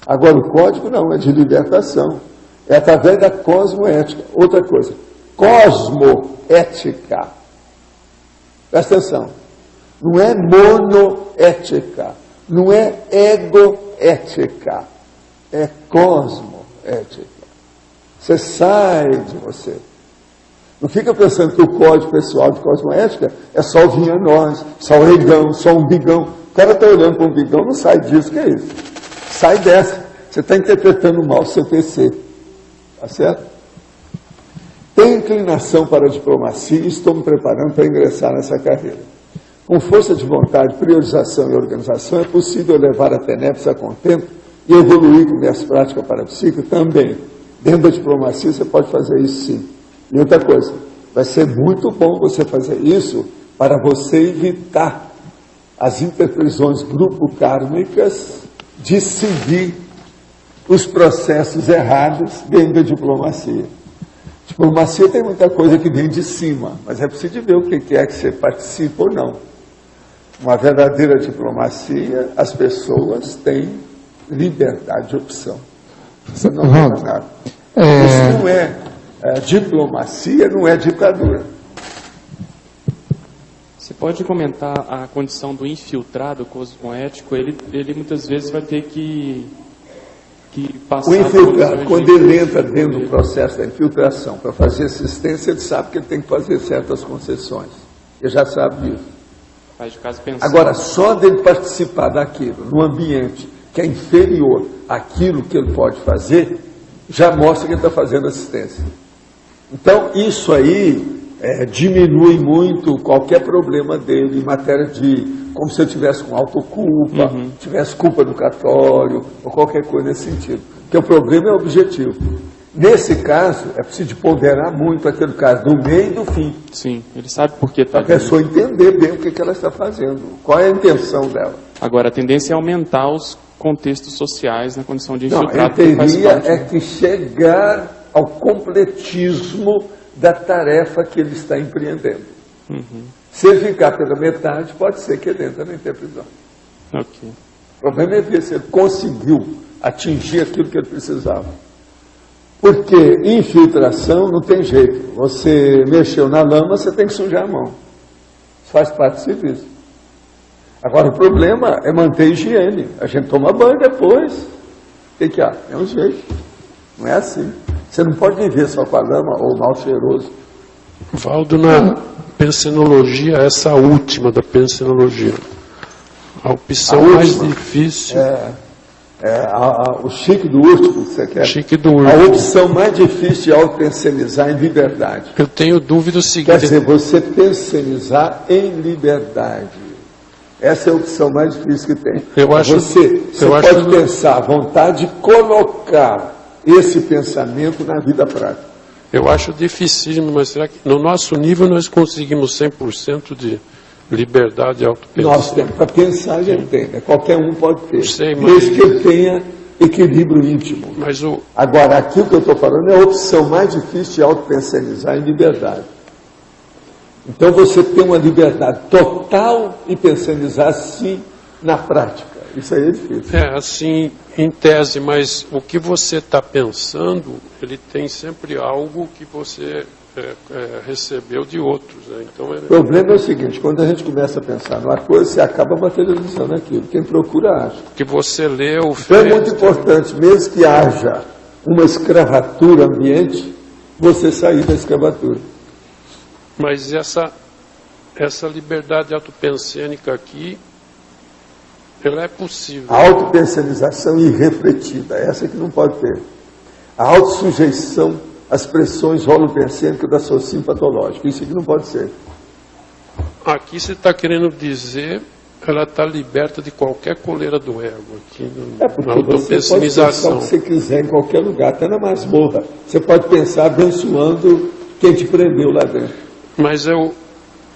Agora, o código não, é de libertação. É através da cosmoética. Outra coisa, cosmoética. Presta atenção. Não é monoética. Não é egoética. É cosmoética. Você sai de você. Não fica pensando que o código pessoal de cosmoética é só o vinha nós, só o regão, só o umbigão. O cara está olhando para o umbigão, não sai disso, que é isso? Sai dessa. Você está interpretando mal o seu PC. Tá certo? Tenho inclinação para a diplomacia e estou me preparando para ingressar nessa carreira. Com força de vontade, priorização e organização, é possível levar a TENEPS a contento e evoluir com minhas práticas parapsíquicas também. Dentro da diplomacia você pode fazer isso sim. E outra coisa, vai ser muito bom você fazer isso para você evitar as interprisões grupo-kármicas de seguir os processos errados dentro da diplomacia. Diplomacia tem muita coisa que vem de cima, mas é preciso ver o que é que você participa ou não. Uma verdadeira diplomacia, as pessoas têm liberdade de opção. Você não fala nada. Isso não é diplomacia, não é ditadura.
Você pode comentar a condição do infiltrado cosmoético? Ele muitas vezes vai ter que passar...
O infiltrado, quando ele entra dentro do processo da infiltração para fazer assistência, ele sabe que ele tem que fazer certas concessões. Ele já sabe disso.
Faz de caso pensar.
Agora, só dele participar daquilo, no ambiente que é inferior àquilo que ele pode fazer, já mostra que ele está fazendo assistência. Então, isso aí diminui muito qualquer problema dele em matéria de, como se eu tivesse com autoculpa, tivesse culpa do cartório, ou qualquer coisa nesse sentido. Porque o problema é objetivo. Nesse caso, é preciso ponderar muito aquele caso do meio e do fim.
Sim, ele sabe por que está.
A pessoa entender bem o que ela está fazendo, qual é a intenção dela.
Agora, a tendência é aumentar os contextos sociais na condição de infiltrado.
Não, a teoria é que chegar ao completismo da tarefa que ele está empreendendo. Se ele ficar pela metade, pode ser que ele entre na interprisão.
Okay.
O problema é ver se ele conseguiu atingir aquilo que ele precisava. Porque infiltração não tem jeito. Você mexeu na lama, você tem que sujar a mão. Isso faz parte do serviço. Agora, o problema é manter a higiene. A gente toma banho depois. Tem que é um jeito. Não é assim. Você não pode viver só com a lama ou mal cheiroso.
Valdo, na pensenologia, essa última da pensenologia, a opção mais difícil...
o chique do último, você quer?
Chique do último.
A opção mais difícil de auto-pensionizar em liberdade.
Eu tenho dúvida o seguinte...
Quer dizer, você pensionizar em liberdade. Essa é a opção mais difícil que tem. Você pode pensar à vontade de colocar esse pensamento na vida prática.
Eu acho dificílimo, mas será que no nosso nível nós conseguimos 100% de liberdade e autopensamento?
Nós temos. Para pensar, a gente tem. Qualquer um pode ter.
Sei,
desde que ele tenha equilíbrio íntimo. Agora, aqui o que eu estou falando é a opção mais difícil de autopensionizar em liberdade. Então você tem uma liberdade total e pensionizar assim na prática. Isso aí é difícil.
Assim, em tese, mas o que você está pensando, ele tem sempre algo que você recebeu de outros. Né? Então,
o problema é o seguinte, quando a gente começa a pensar numa coisa, você acaba materializando aquilo. Quem procura acha.
Que você leu...
Então é muito importante, mesmo que haja uma escravatura ambiente, você sair da escravatura.
Mas essa liberdade autopensênica aqui, ela é possível.
A autopensionização irrefletida, essa que não pode ter. A autossujeição às pressões holopensênicas da sociedade patológica, isso aqui não pode ser.
Aqui você está querendo dizer, ela está liberta de qualquer coleira do ego, aqui na autopensinização.
Você pode pensar o que você quiser em qualquer lugar, até na masmorra. Você pode pensar abençoando quem te prendeu lá dentro.
Mas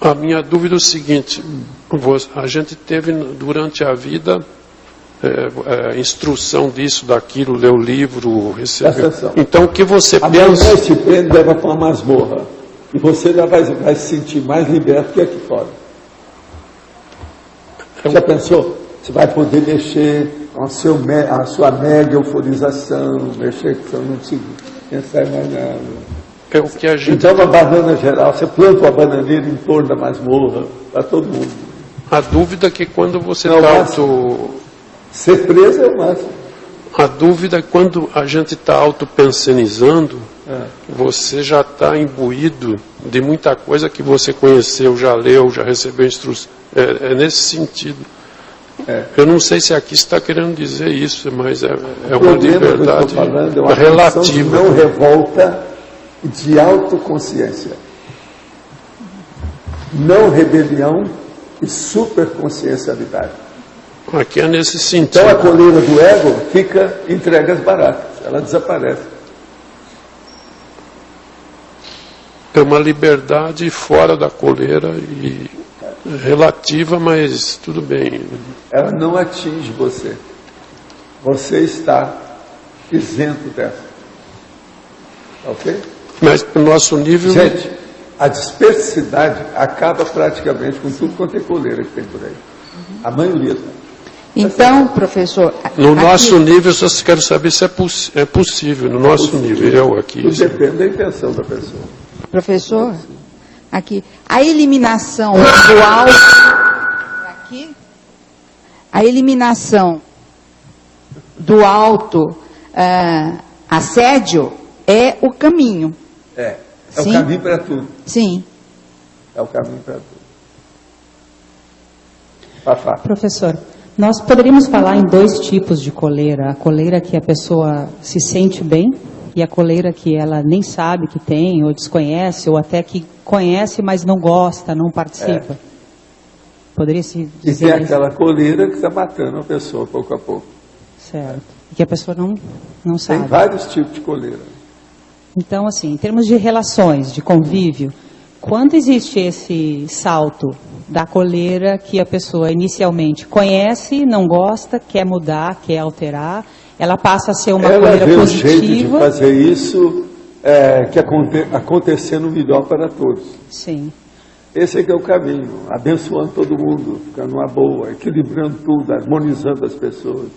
a minha dúvida é o seguinte, a gente teve durante a vida instrução disso, daquilo, leu livro, recebeu. Então o que você pensa...
A te prende leva para uma masmorra. E você já vai se sentir mais liberto que aqui fora. Já pensou? Você vai poder mexer com a sua mega euforização, mexer com não precisa pensar em mais nada.
É o que a gente...
Então, uma banana geral, você planta uma bananeira em torno da masmorra, para todo mundo.
A dúvida é que quando você está
ser preso é o máximo.
A dúvida é quando a gente está autopensionizando, você já está imbuído de muita coisa que você conheceu, já leu, já recebeu instrução. É nesse sentido. Eu não sei se aqui está querendo dizer isso, mas é uma liberdade relativa.
Não revolta de autoconsciência. Não rebelião e superconsciencialidade.
Aqui é nesse sentido.
Então a coleira do ego fica entregue às baratas, ela desaparece.
É uma liberdade fora da coleira e relativa, mas tudo bem.
Ela não atinge você. Você está isento dessa. Ok?
Mas no nosso nível...
Gente, a dispersidade acaba praticamente com tudo quanto é coleira que tem por aí. A maioria.
Então, professor...
No nosso nível, eu só quero saber se é possível. No nosso nível, aqui...
Tudo depende da intenção da pessoa.
Professor, aqui, a eliminação do aqui, a eliminação do assédio é o caminho.
É
Sim?
O caminho para tudo.
Sim.
É o caminho para tudo. Fafá.
Professor, nós poderíamos falar em dois tipos de coleira. A coleira que a pessoa se sente bem e a coleira que ela nem sabe que tem, ou desconhece, ou até que conhece, mas não gosta, não participa. Poderia se dizer
E tem aquela coleira que está matando a pessoa pouco a pouco.
Certo. E que a pessoa não sabe.
Tem vários tipos de coleira.
Então, assim, em termos de relações, de convívio, quando existe esse salto da coleira que a pessoa inicialmente conhece, não gosta, quer mudar, quer alterar, ela passa a ser uma coleira
positiva. Ela vê o jeito de fazer isso que acontecendo melhor para todos.
Sim.
Esse é que é o caminho, abençoando todo mundo, ficando uma boa, equilibrando tudo, harmonizando as pessoas.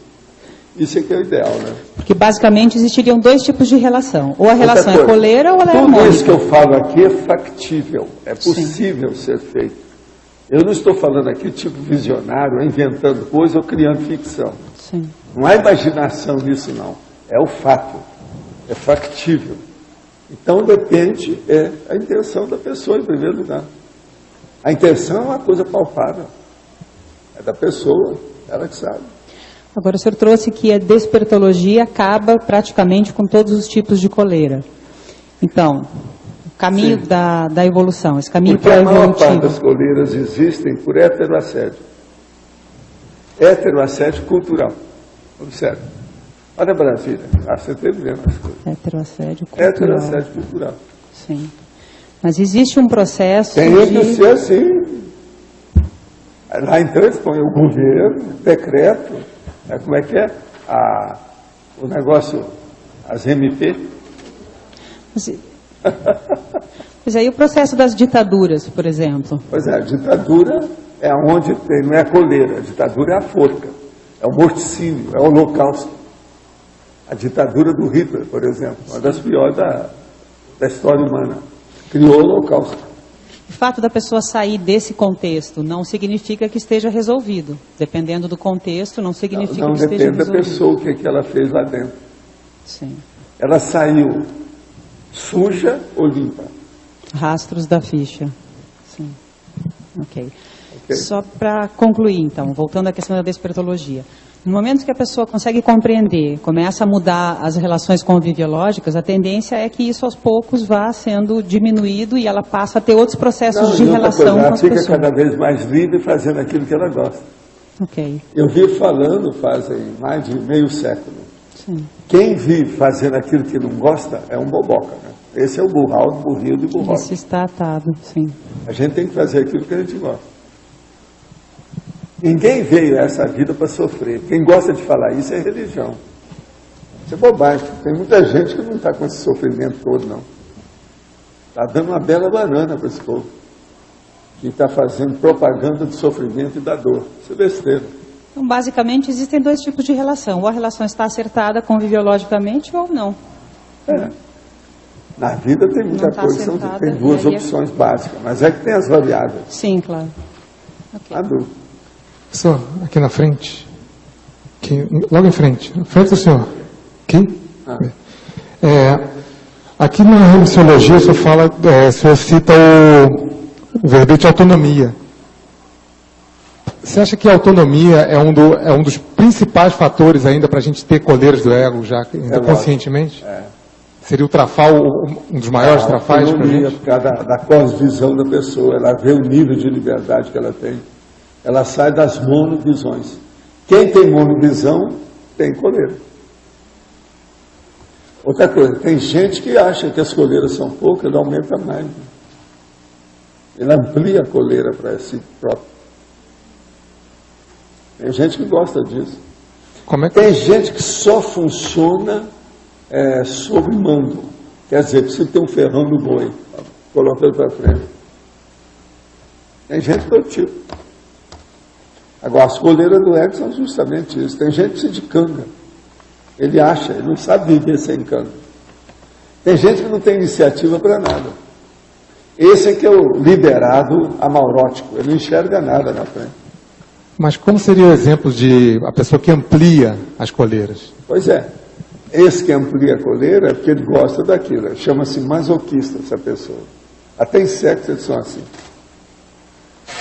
Isso é que é o ideal, né?
Porque basicamente existiriam dois tipos de relação. Ou a relação é coleira ou ela é harmônica.
Tudo isso que eu falo aqui é factível, é possível ser feito. Eu não estou falando aqui tipo visionário, inventando coisa ou criando ficção.
Sim.
Não há imaginação nisso, não. É o fato. É factível. Então, depende a intenção da pessoa, em primeiro lugar. A intenção é uma coisa palpável. É da pessoa, ela que sabe.
Agora, o senhor trouxe que a despertologia acaba praticamente com todos os tipos de coleira. Então, o caminho da evolução, esse caminho para a evolutiva.
Porque a maior parte das coleiras existem por heteroassédio. Heteroassédio cultural. Observe. Olha Brasília. Você teve vendo as coisas.
Heteroassédio cultural.
Heteroassédio cultural.
Sim. Mas existe um processo
Tem que ser assim. Lá então eles põem o governo, decreto, como é que é? O negócio, as MP.
Mas aí o processo das ditaduras, por exemplo.
Pois é, a ditadura é onde tem, não é a coleira, a ditadura é a forca, é o morticínio, é o holocausto. A ditadura do Hitler, por exemplo, uma das piores da história humana. Criou o holocausto.
O fato da pessoa sair desse contexto não significa que esteja resolvido. Dependendo do contexto, não significa que esteja resolvido.
Não depende da pessoa, o que ela fez lá dentro.
Sim.
Ela saiu suja ou limpa?
Rastros da ficha. Sim. Ok. Só para concluir, então, voltando à questão da despertologia. No momento que a pessoa consegue compreender, começa a mudar as relações conviviológicas, a tendência é que isso aos poucos vá sendo diminuído e ela passa a ter outros processos de relação com as pessoas.
Ela fica cada vez mais livre fazendo aquilo que ela gosta.
Ok.
Eu vi falando fazem mais de meio século.
Sim.
Quem vive fazendo aquilo que não gosta é um boboca, né? Esse é o burral, burril de burral.
Esse está atado, sim.
A gente tem que fazer aquilo que a gente gosta. Ninguém veio a essa vida para sofrer. Quem gosta de falar isso é religião. Isso é bobagem. Tem muita gente que não está com esse sofrimento todo, não. Está dando uma bela banana para esse povo. Que está fazendo propaganda do sofrimento e da dor. Isso é besteira.
Então, basicamente, existem dois tipos de relação. Ou a relação está acertada conviviologicamente ou não.
Na vida tem muita coisa, tem duas opções básicas, mas é que tem as variáveis.
Sim, claro. Okay.
Professor, aqui na frente. Aqui, logo em frente. Na frente do senhor. Aqui. Aqui na remissologia o senhor fala, o senhor cita o verbete autonomia. Você acha que a autonomia é um dos principais fatores ainda para a gente ter coleiras do ego, já conscientemente? Seria o trafal um dos maiores trafais para a gente?
Por causa da cosvisão da pessoa, ela vê o nível de liberdade que ela tem. Ela sai das monovisões. Quem tem monovisão tem coleira. Outra coisa, tem gente que acha que as coleiras são poucas, ele aumenta mais. Ele amplia a coleira para si próprio. Tem gente que gosta disso. Tem gente que só funciona sob mando. Quer dizer, precisa ter um ferrão no boi. Coloca ele para frente. Tem gente do tipo. Agora, as coleiras do ego são justamente isso. Tem gente que precisa de canga. Ele acha, ele não sabe viver sem canga. Tem gente que não tem iniciativa para nada. Esse é que é o liberado amaurótico. Ele não enxerga nada na frente.
Mas como seria o exemplo de a pessoa que amplia as coleiras?
Pois é. Esse que amplia a coleira é porque ele gosta daquilo. Chama-se masoquista essa pessoa. Até em sexo eles são assim.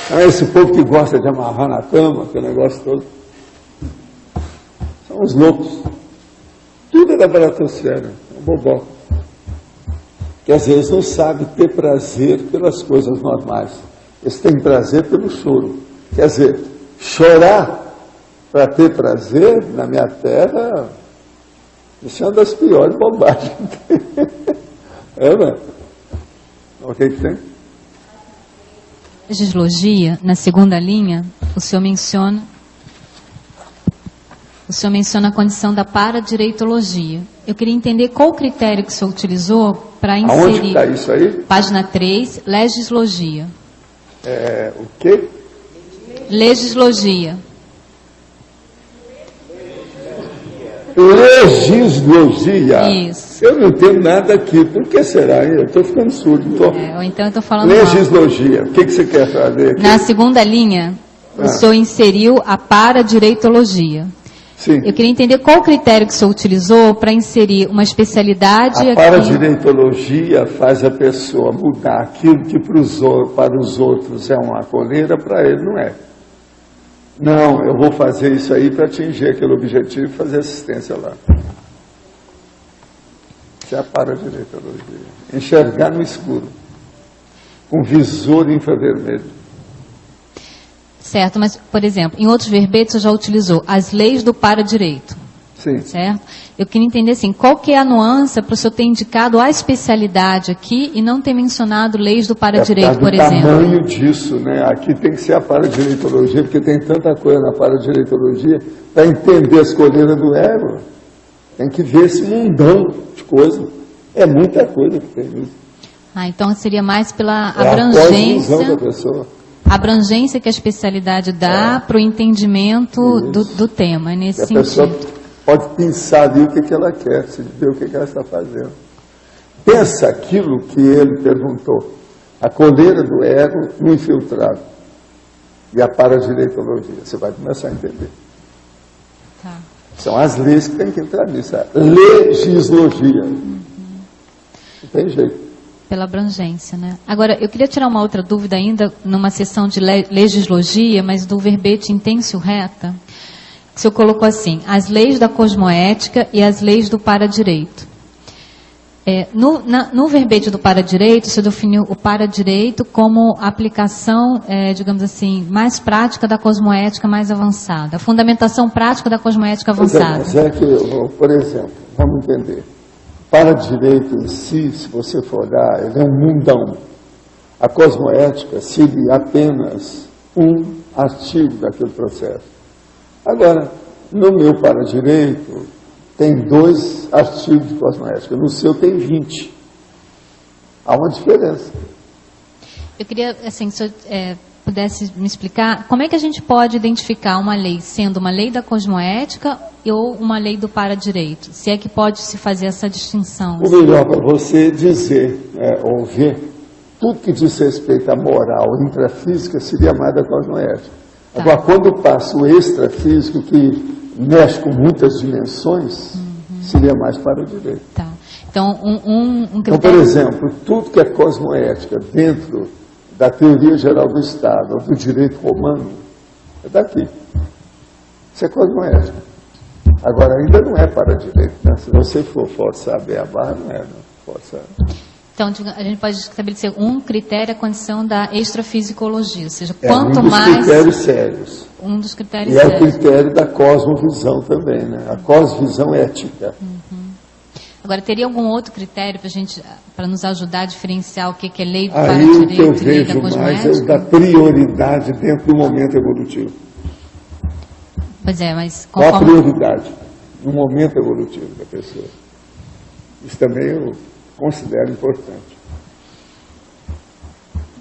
Então, esse povo que gosta de amarrar na cama, aquele negócio todo. São os loucos. Tudo é da baratosfera. É um bobó. Quer dizer, eles não sabem ter prazer pelas coisas normais. Eles têm prazer pelo choro. Quer dizer, chorar para ter prazer na minha terra, isso é uma das piores bobagens que tem. Né? O que tem?
Legislogia, na segunda linha, o senhor menciona a condição da paradireitologia. Eu queria entender qual o critério que o senhor utilizou para inserir...
Aonde está isso aí?
Página 3, legislogia.
O quê?
Legislogia.
Legislogia?
Isso.
Eu não entendo nada aqui. Por que será? Eu estou ficando surdo.
Ou então eu estou falando
Legislogia. O que você quer fazer aqui?
Na segunda linha, o senhor inseriu a paradireitologia.
Sim.
Eu queria entender qual o critério que o senhor utilizou para inserir uma especialidade
A paradireitologia faz a pessoa mudar aquilo que para os outros é uma coleira, para ele não é. Não, eu vou fazer isso aí para atingir aquele objetivo e fazer assistência lá. Isso é a paradireitologia. Enxergar no escuro, com visor infravermelho.
Certo, mas, por exemplo, em outros verbetes você já utilizou as leis do paradireito.
Sim.
Certo? Eu queria entender assim, qual que é a nuance para o senhor ter indicado a especialidade aqui e não ter mencionado leis do paradireito, por exemplo?
O tamanho disso, né? Aqui tem que ser a paradireitologia, porque tem tanta coisa na paradireitologia, para entender as coleiras do ego, tem que ver esse mundão de coisa. É muita coisa que tem nisso.
Então seria mais pela abrangência...
da pessoa.
A abrangência que a especialidade dá para o entendimento do tema, é nesse sentido. A pessoa
pode pensar ali o que ela quer, se ver o que ela está fazendo. Pensa aquilo que ele perguntou. A coleira do ego no infiltrado. E a paradireitologia. Você vai começar a entender.
Tá.
São as leis que tem que entrar nisso. A legislogia. Não tem jeito.
Pela abrangência, né? Agora, eu queria tirar uma outra dúvida ainda, numa sessão de legislogia, mas do verbete intensio reta, que o senhor colocou assim, as leis da cosmoética e as leis do paradireito. No verbete do paradireito, o senhor definiu o paradireito como aplicação, digamos assim, mais prática da cosmoética mais avançada, a fundamentação prática da cosmoética avançada.
Mas é que, por exemplo, vamos entender. Paradireito em si, se você for olhar, ele é um mundão. A cosmoética seria apenas um artigo daquele processo. Agora, no meu paradireito, tem 2 artigos de cosmoética. No seu tem 20. Há uma diferença.
Eu queria, assim, pudesse me explicar como é que a gente pode identificar uma lei sendo uma lei da cosmoética ou uma lei do para-direito? Se é que pode se fazer essa distinção.
O melhor para você dizer, ou ver, tudo que diz respeito à moral intrafísica seria mais da cosmoética. Tá. Agora, quando passa o extrafísico, que mexe com muitas dimensões, seria mais para o direito.
Tá. Então, critério...
Então, por exemplo, tudo que é cosmoética dentro da teoria geral do Estado, ou do direito romano, é daqui. Isso é cosmoética. Agora, ainda não é para direito, né? Se você for forçar bem a barra, não é, não. Forçar.
Então, a gente pode estabelecer um critério, a condição da extrafisicologia, ou seja, quanto
um dos
mais...
critérios sérios.
Um dos critérios
sérios.
E é o
critério da cosmovisão também, né? A cosmovisão ética.
Agora, teria algum outro critério para nos ajudar a diferenciar o que é lei do para-direito
e lei da cosmoética? Aí o que eu vejo mais é o da prioridade dentro do momento evolutivo.
Pois é, mas...
Qual a prioridade no momento evolutivo da pessoa? Isso também eu considero importante.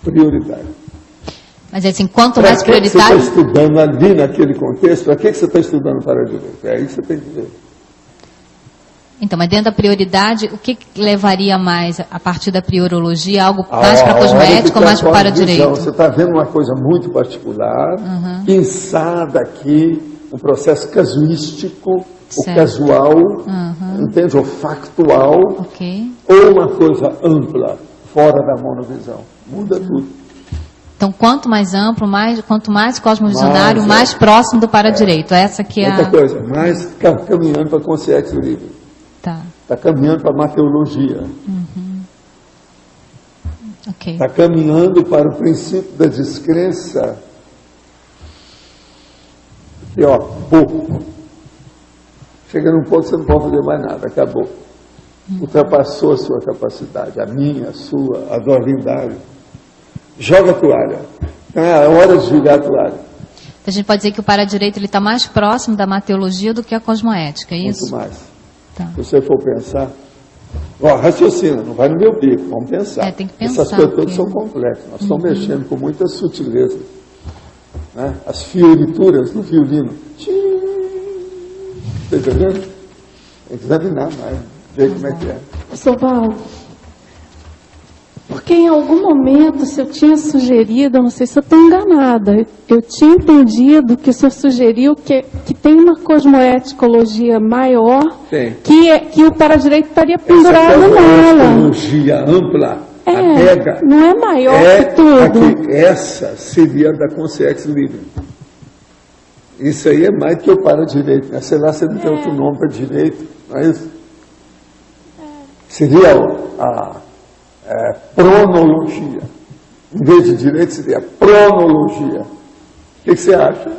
Prioridade.
Mas assim, quanto mais prioritário...
Para que você está estudando ali naquele contexto? Para que você está estudando para-direito? É isso que você tem que ver.
Então, mas dentro da prioridade, o que levaria mais a partir da priorologia? Algo mais para a cosmoética ou mais para o para-direito?
Você está vendo uma coisa muito particular, pensada aqui, um processo casuístico, certo. O casual, entende? O factual, ou uma coisa ampla, fora da monovisão. Muda tudo.
Então, quanto mais amplo, quanto mais cosmovisionário, mais próximo do para-direito. Essa que é
outra coisa, mais caminhando para a consciência livre. Está caminhando para a mateologia. Está caminhando para o princípio da descrença. E ó, pouco. Chega num ponto que você não pode fazer mais nada, acabou. Ultrapassou a sua capacidade, a minha, a sua, a da Lindari. Joga a toalha. Então é a hora de jogar a toalha.
A gente pode dizer que o para-direito está mais próximo da mateologia do que a cosmoética, é isso?
Muito mais. Se você for pensar, raciocina, não vai no meu bico, vamos pensar.
Tem que pensar.
Essas coisas todas são complexas, nós estamos mexendo com muita sutileza. Né? As fiorituras no violino. Está entendendo? Tem que examinar mais, ver como é que é.
Professor Paulo, porque em algum momento, se eu tinha sugerido, eu não sei se eu estou enganada, eu tinha entendido que o senhor sugeriu que tem uma cosmoeticologia maior, que o para-direito estaria pendurado nela.
Essa cosmologia ampla, adega,
não é maior que tudo.
Essa seria da consciência livre. Isso aí é mais que o para-direito, né? Sei lá, você não tem outro nome para direito, não é isso? Seria a pronologia. Em vez de direito, seria pronologia. O que você acha?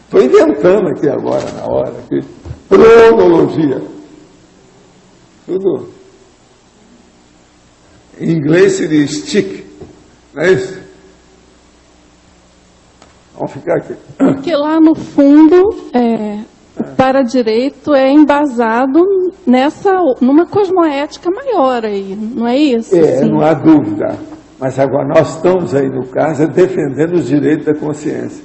Estou inventando aqui agora, na hora. Aqui. Pronologia. Tudo. Em inglês seria stick. Não é isso? Vamos ficar aqui.
Porque lá no fundo, o para-direito é embasado numa cosmoética maior aí, não é isso?
Não há dúvida. Mas agora nós estamos aí, no caso, defendendo os direitos da consciência.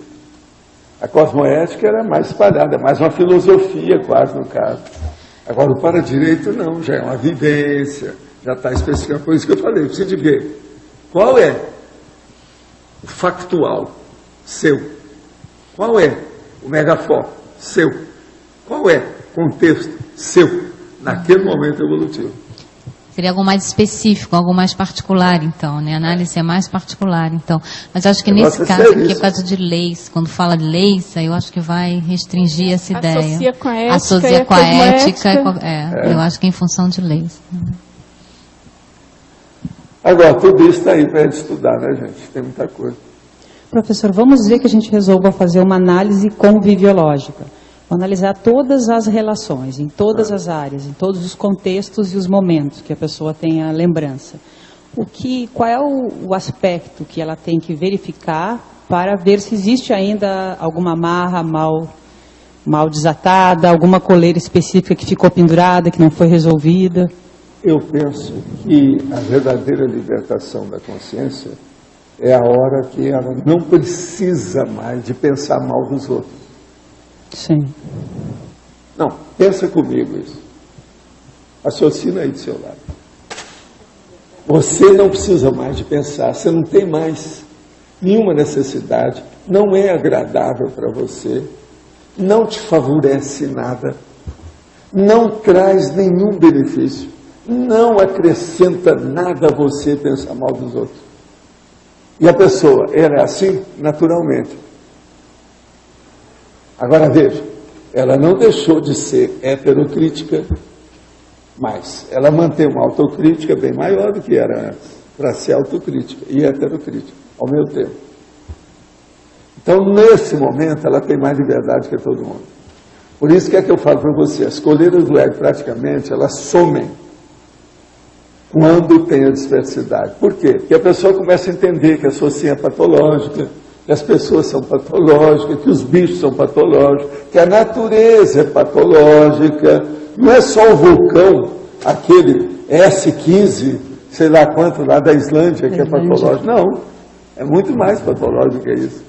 A cosmoética era mais espalhada, é mais uma filosofia quase no caso. Agora o para-direito não, já é uma vivência, já está especificando, por isso que eu falei, precisa de ver. Qual é o factual seu? Qual é o megafoco seu? Qual é o contexto seu naquele momento evolutivo?
Seria algo mais específico, algo mais particular, então, né? A análise é mais particular, então. Mas acho que nesse caso aqui, por causa de leis, quando fala de leis, eu acho que vai restringir essa ideia.
Associa com a ética.
Associa com a ética. Eu acho que é em função de leis.
Agora, tudo isso está aí para a gente estudar, né, gente? Tem muita coisa.
Professor, vamos dizer que a gente resolva fazer uma análise conviviológica. Analisar todas as relações, em todas as áreas, em todos os contextos e os momentos que a pessoa tenha lembrança. Qual é o aspecto que ela tem que verificar para ver se existe ainda alguma amarra mal desatada, alguma coleira específica que ficou pendurada, que não foi resolvida?
Eu penso que a verdadeira libertação da consciência é a hora que ela não precisa mais de pensar mal dos outros.
Sim.
Não, pensa comigo isso. Raciocina aí do seu lado. Você não precisa mais de pensar, você não tem mais nenhuma necessidade, não é agradável para você, não te favorece nada, não traz nenhum benefício, não acrescenta nada a você pensar mal dos outros. E a pessoa, ela é assim naturalmente. Agora veja, ela não deixou de ser heterocrítica, mas ela mantém uma autocrítica bem maior do que era antes, para ser autocrítica e heterocrítica, ao mesmo tempo. Então, nesse momento, ela tem mais liberdade que todo mundo. Por isso que é que eu falo para você, as coleiras do ego, praticamente, elas somem quando tem a dispersidade. Por quê? Porque a pessoa começa a entender que a socinha é patológica, que as pessoas são patológicas, que os bichos são patológicos, que a natureza é patológica. Não é só o vulcão, aquele S15, sei lá quanto, lá da Islândia, que é patológico. Não, é muito mais patológico que isso.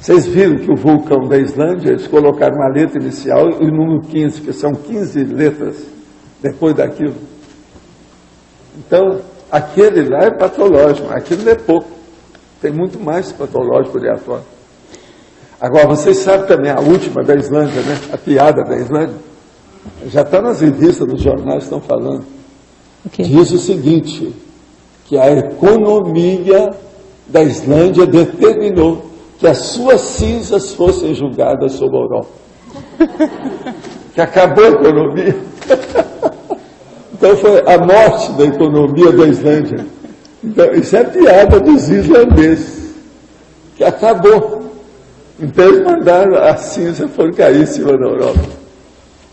Vocês viram que o vulcão da Islândia, eles colocaram uma letra inicial e o número 15, que são 15 letras depois daquilo. Então, aquele lá é patológico, aquilo é pouco. Tem muito mais patológico ali fora. Agora, vocês sabem também a última da Islândia, né? A piada da Islândia. Já está nas revistas, nos jornais estão falando. Okay. Diz o seguinte, que a economia da Islândia determinou que as suas cinzas fossem julgadas sobre a Europa. Que acabou a economia. Então foi a morte da economia da Islândia. Então, isso é piada dos islandeses, que acabou. Então eles mandaram a cinza for cair em cima da Europa.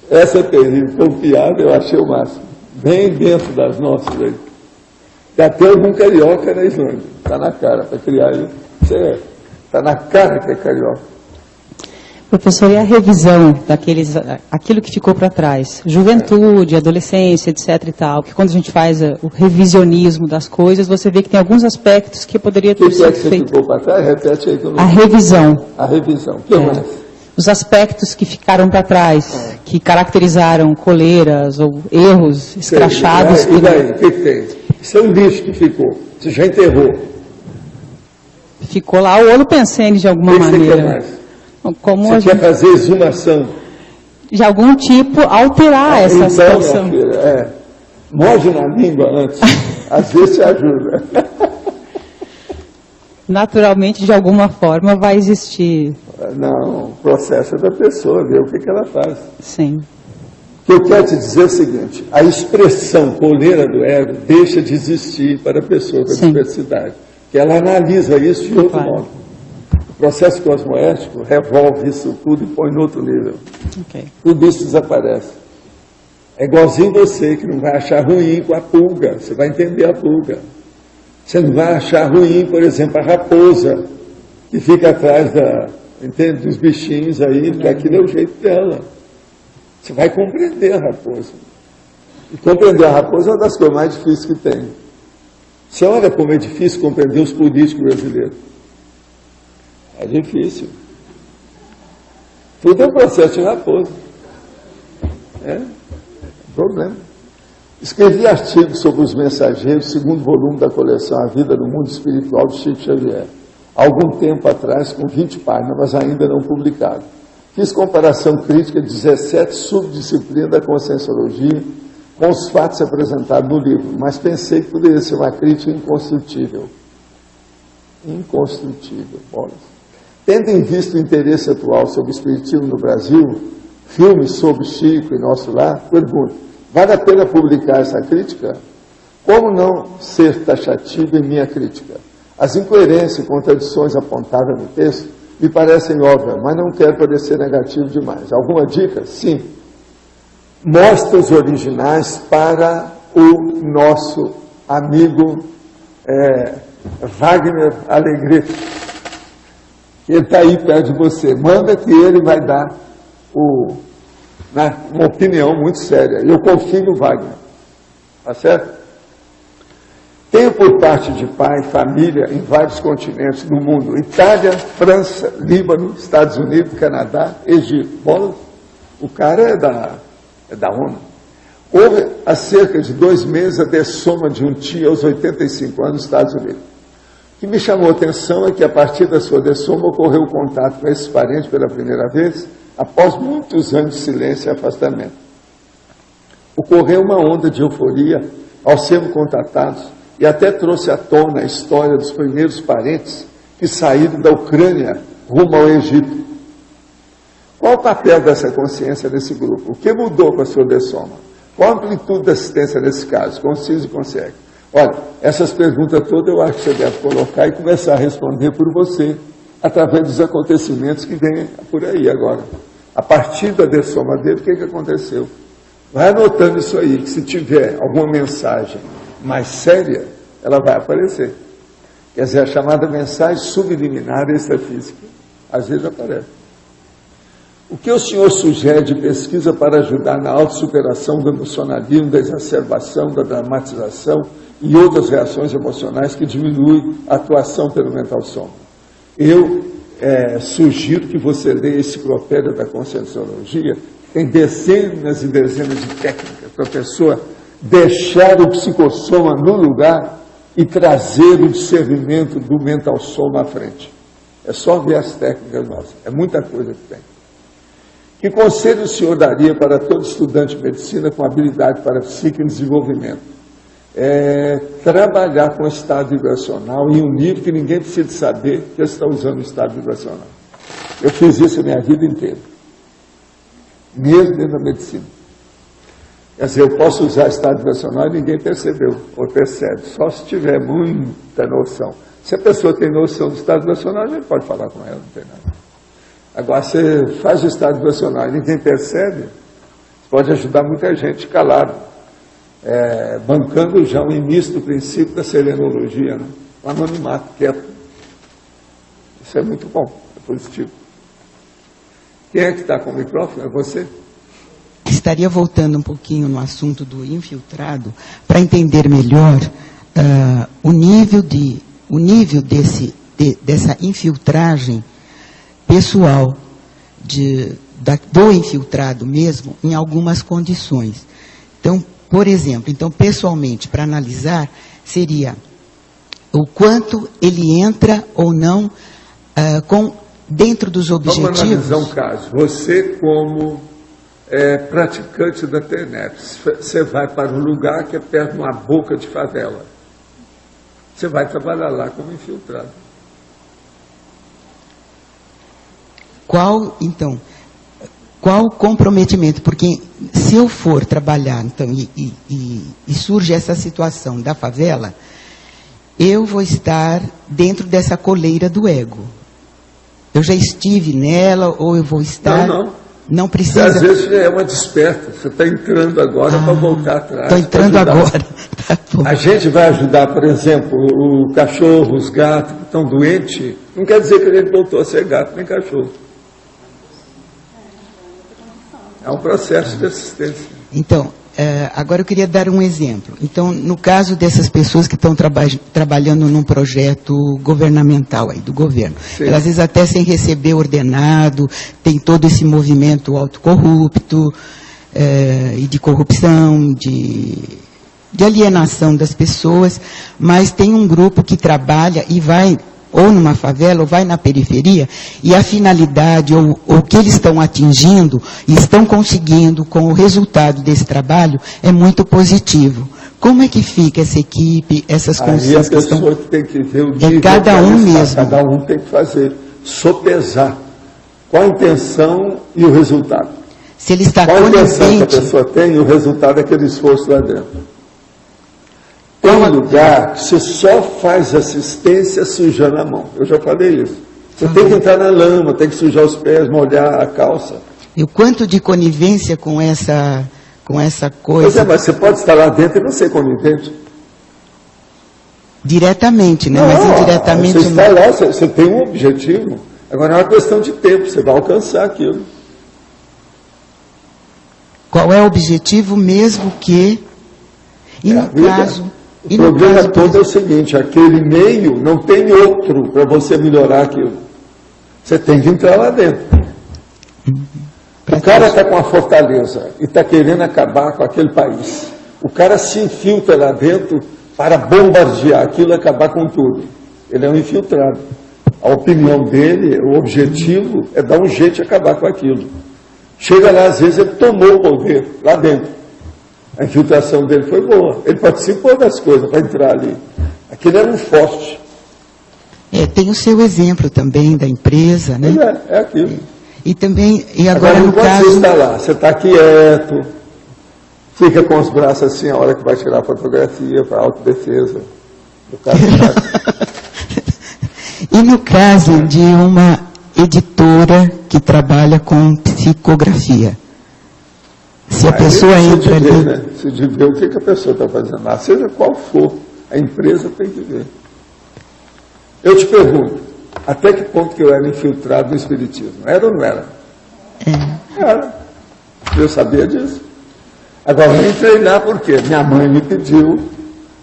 Essa é terrível, foi piada, eu achei o máximo. Bem dentro das nossas aí. Tem até algum carioca na Islândia. Está na cara para criar isso. Está na cara que é carioca.
Professor, e a revisão aquilo que ficou para trás? Juventude, adolescência, etc. e tal. Que quando a gente faz o revisionismo das coisas, você vê que tem alguns aspectos que poderia ter sido feito. O que ficou para trás? Repete aí que eu não... A revisão. A revisão. O que mais? Os aspectos que ficaram para trás, que caracterizaram coleiras ou erros escrachados.
E daí? O que tem? Isso é um lixo que ficou. Você já enterrou.
Ficou lá o olho pensando de alguma maneira.
Você quer mais?
Como
você quer fazer exumação?
De algum tipo, alterar essa situação.
Morde na língua antes. Às vezes te ajuda.
Naturalmente, de alguma forma, vai existir.
Não, o processo é da pessoa, ver o que ela faz.
Sim.
O que eu quero te dizer é o seguinte, a expressão coleira do ego deixa de existir para a pessoa com a diversidade, que ela analisa isso de outro modo. O processo cosmoético revolve isso tudo e põe no outro nível. Okay. Tudo isso desaparece. É igualzinho você que não vai achar ruim com a pulga, você vai entender a pulga. Você não vai achar ruim, por exemplo, a raposa, que fica atrás dos bichinhos aí, porque aquilo é o jeito dela. Você vai compreender a raposa. E compreender a raposa é uma das coisas mais difíceis que tem. Você olha como é difícil compreender os políticos brasileiros. É difícil. Tudo é um processo de raposa. É problema. Escrevi artigos sobre os mensageiros, segundo volume da coleção A Vida no Mundo Espiritual de Chico Xavier. Há algum tempo atrás, com 20 páginas, mas ainda não publicado. Fiz comparação crítica de 17 subdisciplinas da Conscienciologia com os fatos apresentados no livro, mas pensei que poderia ser uma crítica inconstrutível. Inconstrutível. Olha. Tendo em vista o interesse atual sobre o espiritismo no Brasil, filmes sobre Chico e nosso lar, pergunto, vale a pena publicar essa crítica? Como não ser taxativo em minha crítica? As incoerências e contradições apontadas no texto me parecem óbvias, mas não quero parecer negativo demais. Alguma dica? Sim. Mostra os originais para o nosso amigo Wagner Alegretti, que ele está aí perto de você. Manda que ele vai dar uma opinião muito séria. Eu confio no Wagner. Tá certo? Tenho por parte de pai, família em vários continentes do mundo. Itália, França, Líbano, Estados Unidos, Canadá, Egito. Bola, o cara é da ONU. Houve, há cerca de 2 meses, a dessoma de um tio aos 85 anos nos Estados Unidos. O que me chamou a atenção é que, a partir da sua dessoma, ocorreu o contato com esses parentes pela primeira vez, após muitos anos de silêncio e afastamento. Ocorreu uma onda de euforia ao sermos contatados e até trouxe à tona a história dos primeiros parentes que saíram da Ucrânia rumo ao Egito. Qual o papel dessa consciência nesse grupo? O que mudou com a sua dessoma? Qual a amplitude da assistência nesse caso? Conciso e consegue. Olha, essas perguntas todas eu acho que você deve colocar e começar a responder por você, através dos acontecimentos que vêm por aí agora. A partir da dessoma dele, o que aconteceu? Vai anotando isso aí, que se tiver alguma mensagem mais séria, ela vai aparecer. Quer dizer, a chamada mensagem subliminar extrafísica. Às vezes aparece. O que o senhor sugere de pesquisa para ajudar na autossuperação do emocionalismo, da exacerbação, da dramatização e outras reações emocionais que diminuem a atuação pelo mental soma? Eu sugiro que você leia a Enciclopédia da Conscienciologia. Tem dezenas e dezenas de técnicas para a pessoa deixar o psicossoma no lugar e trazer o discernimento do mental soma à frente. É só ver as técnicas nossas. É muita coisa que tem. Que conselho o senhor daria para todo estudante de medicina com habilidade para psique em desenvolvimento? Trabalhar com o estado vibracional em um nível que ninguém precisa saber que ele está usando o estado vibracional. Eu fiz isso a minha vida inteira. Mesmo dentro da medicina. Quer dizer, eu posso usar estado vibracional e ninguém percebeu, ou percebe, só se tiver muita noção. Se a pessoa tem noção do estado vibracional, a gente pode falar com ela, não tem nada. Agora, você faz o estado vibracional e ninguém percebe, pode ajudar muita gente calado, bancando já o início do princípio da serenologia, né? O anonimato, quieto. Isso é muito bom, é positivo. Quem é que está com o microfone? É você?
Estaria voltando um pouquinho no assunto do infiltrado para entender melhor o nível dessa infiltragem pessoal do infiltrado mesmo em algumas condições. Então, por exemplo, pessoalmente, para analisar, seria o quanto ele entra ou não dentro dos objetivos.
Vamos analisar um caso. Você, como praticante da TENEPS, você vai para um lugar que é perto de uma boca de favela. Você vai trabalhar lá como infiltrado.
Qual o comprometimento? Porque se eu for trabalhar, então, e surge essa situação da favela, eu vou estar dentro dessa coleira do ego. Eu já estive nela, ou eu vou estar... Não precisa...
Às vezes é uma desperta, você está entrando agora para voltar atrás.
Estou entrando agora. Tá bom.
A gente vai ajudar, por exemplo, o cachorro, os gatos que estão doentes, não quer dizer que ele voltou a ser gato nem cachorro. É um processo de assistência.
Então, agora eu queria dar um exemplo. Então, no caso dessas pessoas que estão trabalhando num projeto governamental aí, do governo, elas, às vezes até sem receber ordenado, tem todo esse movimento autocorrupto, e de corrupção, de alienação das pessoas, mas tem um grupo que trabalha e vai ou numa favela, ou vai na periferia, e a finalidade, ou o que eles estão atingindo, e estão conseguindo com o resultado desse trabalho, é muito positivo. Como é que fica essa equipe, essas consciências que estão...
Aí a pessoa tem que ver o nível
cada um mesmo.
Cada um tem que fazer, sopesar. Qual a intenção e o resultado?
Se ele está
qual a intenção que a pessoa tem e o resultado daquele esforço lá dentro? Tem um lugar que você só faz assistência sujando a mão. Eu já falei isso. Você tem que entrar na lama, tem que sujar os pés, molhar a calça.
E o quanto de conivência com essa coisa?
Pois é, mas você pode estar lá dentro e não ser conivente.
Diretamente, né? Mas indiretamente...
Você está lá, você tem um objetivo. Agora é uma questão de tempo, você vai alcançar aquilo.
Qual é o objetivo mesmo que... E no caso...
O problema todo é o seguinte, aquele meio não tem outro para você melhorar aquilo. Você tem que entrar lá dentro. O cara está com uma fortaleza e está querendo acabar com aquele país. O cara se infiltra lá dentro para bombardear aquilo e acabar com tudo. Ele é um infiltrado. A opinião dele, o objetivo é dar um jeito de acabar com aquilo. Chega lá, às vezes ele tomou o poder lá dentro. A infiltração dele foi boa. Ele participou das coisas para entrar ali. Aquilo era um forte.
Tem o seu exemplo também da empresa, né?
É aquilo.
E também, e agora no
caso... Você está lá, você está quieto, fica com os braços assim a hora que vai tirar a fotografia para autodefesa.
E no caso de uma editora que trabalha com psicografia, se a pessoa entra ali...
Né? Se de ver o que a pessoa está fazendo lá, seja qual for, a empresa tem que ver. Eu te pergunto, até que ponto que eu era infiltrado no espiritismo? Era ou não era? Era. Eu sabia disso. Agora, eu entrei lá porque minha mãe me pediu,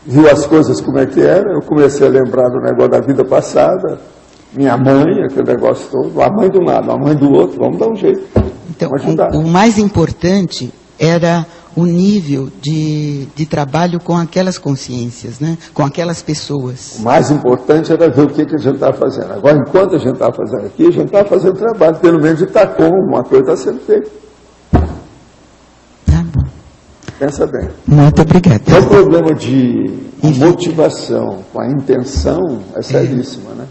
viu as coisas como é que era, eu comecei a lembrar do negócio da vida passada, minha mãe, aquele negócio todo, a mãe de um lado, a mãe do outro, vamos dar um jeito.
Então, o mais importante era o nível de trabalho com aquelas consciências, né? Com aquelas pessoas.
O mais importante era ver o que a gente estava fazendo. Agora, enquanto a gente estava fazendo aqui, a gente estava fazendo trabalho, pelo menos de estar como uma coisa está sendo feita.
Tá bom.
Pensa bem.
Muito obrigada.
É o problema de motivação com a intenção é seríssima, né?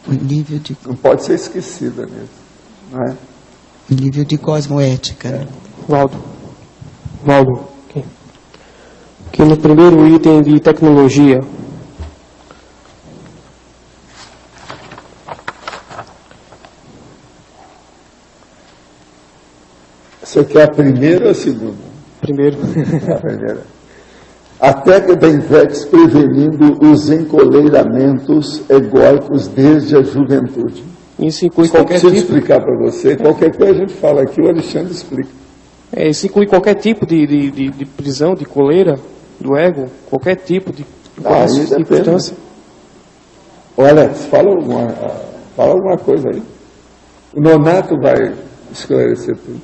O nível de...
Não pode ser esquecida mesmo, não é?
O nível de cosmoética, né?
Valdo, que no primeiro item de tecnologia,
você quer a primeira ou a segunda?
Primeiro.
A primeira. A técnica da INVEX prevenindo os encoleiramentos egóicos desde a juventude.
Isso inclui
qualquer tipo... explicar para você, qualquer coisa a gente fala aqui, o Alexandre explica.
Isso inclui qualquer tipo de prisão, de coleira do ego, qualquer tipo de circunstância.
Olha, fala alguma coisa aí. O Nonato vai esclarecer tudo.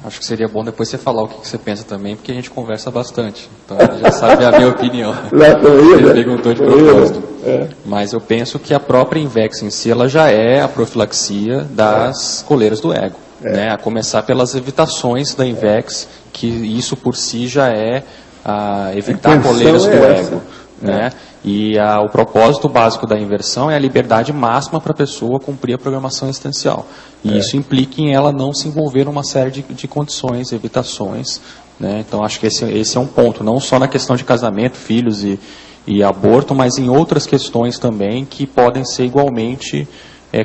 Acho que seria bom depois você falar o que você pensa também, porque a gente conversa bastante. Então ele já sabe a minha opinião. Ele perguntou de propósito. Mas eu penso que a própria INVEX em si, ela já é a profilaxia das coleiras do ego. Né? A começar pelas evitações da INVEX, que isso por si já é evitar coleiras do ego. Né? E o propósito básico da inversão é a liberdade máxima para a pessoa cumprir a programação existencial. E isso implica em ela não se envolver numa série de condições, evitações. Né? Então, acho que esse é um ponto, não só na questão de casamento, filhos e aborto, mas em outras questões também que podem ser igualmente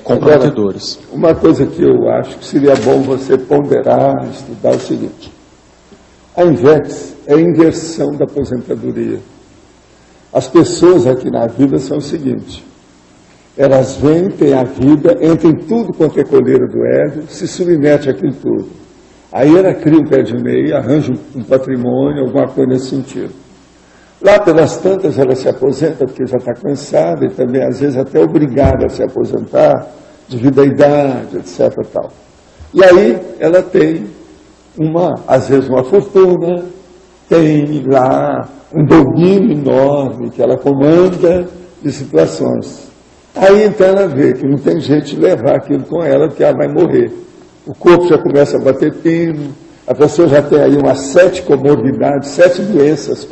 comprometedoras.
Agora, uma coisa que eu acho que seria bom você ponderar, estudar é o seguinte. A INVEX é a inversão da aposentadoria. As pessoas aqui na vida são o seguinte, elas vêm, têm a vida, entram em tudo quanto é coleira do ego, se submete àquilo tudo. Aí ela cria um pé de meia, arranja um patrimônio, alguma coisa nesse sentido. Lá pelas tantas ela se aposenta porque já está cansada e também às vezes até obrigada a se aposentar devido à idade, etc. Tal. E aí ela tem às vezes uma fortuna, tem lá um domínio enorme que ela comanda de situações. Aí então ela vê que não tem jeito de levar aquilo com ela, porque ela vai morrer. O corpo já começa a bater pino, a pessoa já tem aí umas 7 comorbidades, 7 doenças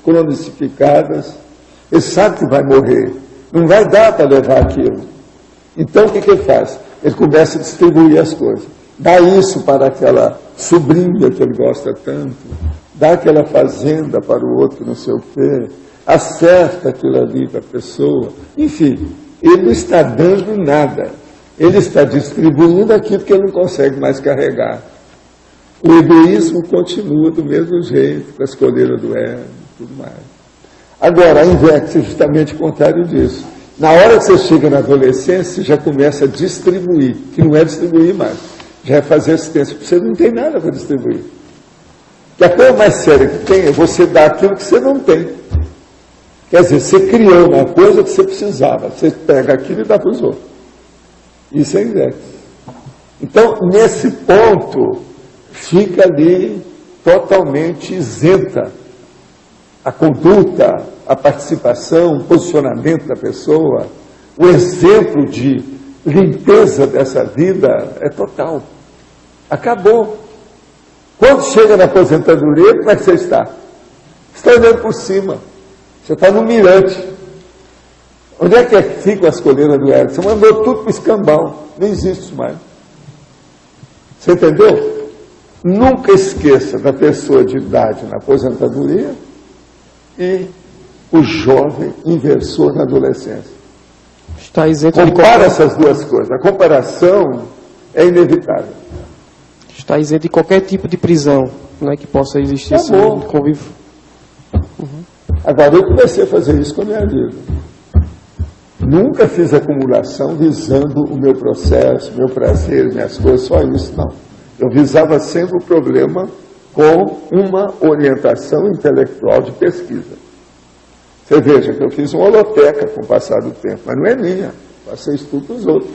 cronicificadas, ele sabe que vai morrer, não vai dar para levar aquilo. Então o que ele faz? Ele começa a distribuir as coisas. Dá isso para aquela sobrinha que ele gosta tanto, dá aquela fazenda para o outro, não sei o quê, acerta aquilo ali para a pessoa. Enfim, ele não está dando nada. Ele está distribuindo aquilo que ele não consegue mais carregar. O egoísmo continua do mesmo jeito, com a escolheira do ego e tudo mais. Agora, a INVEX é justamente o contrário disso. Na hora que você chega na adolescência, você já começa a distribuir, que não é distribuir mais, já é fazer assistência, porque você não tem nada para distribuir. Que a coisa mais séria que tem é você dar aquilo que você não tem. Quer dizer, você criou uma coisa que você precisava. Você pega aquilo e dá para os outros. Isso é invex. Então, nesse ponto, fica ali totalmente isenta a conduta, a participação, o posicionamento da pessoa, o exemplo de limpeza dessa vida é total. Acabou. Quando chega na aposentadoria, como é que você está? Você está olhando por cima. Você está no mirante. Onde é que ficam as coleiras do ego? Você mandou tudo para o escambau. Não existe mais. Você entendeu? Nunca esqueça da pessoa de idade na aposentadoria e o jovem inversor na adolescência.
Está isento
Compara essas duas coisas. A comparação é inevitável.
Está isento de qualquer tipo de prisão, não é que possa existir esse convívio.
Agora, eu comecei a fazer isso com a minha vida. Nunca fiz acumulação visando o meu processo, meu prazer, minhas coisas, só isso, não. Eu visava sempre o problema com uma orientação intelectual de pesquisa. Você veja que eu fiz uma holoteca com o passar do tempo, mas não é minha. Passei estudo para os outros.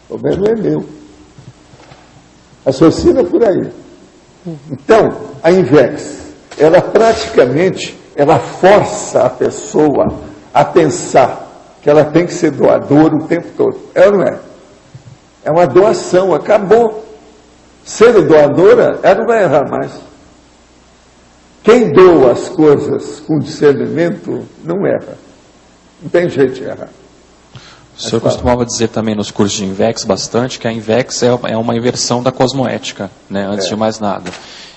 O problema não é meu. Raciocina por aí. Então, a invex, ela praticamente, ela força a pessoa a pensar que ela tem que ser doadora o tempo todo. É ou não é? É uma doação, acabou. Sendo doadora, ela não vai errar mais. Quem doa as coisas com discernimento, não erra. Não tem jeito de errar.
O senhor costumava dizer também nos cursos de Invex bastante que a Invex é uma inversão da cosmoética, né, antes de mais nada.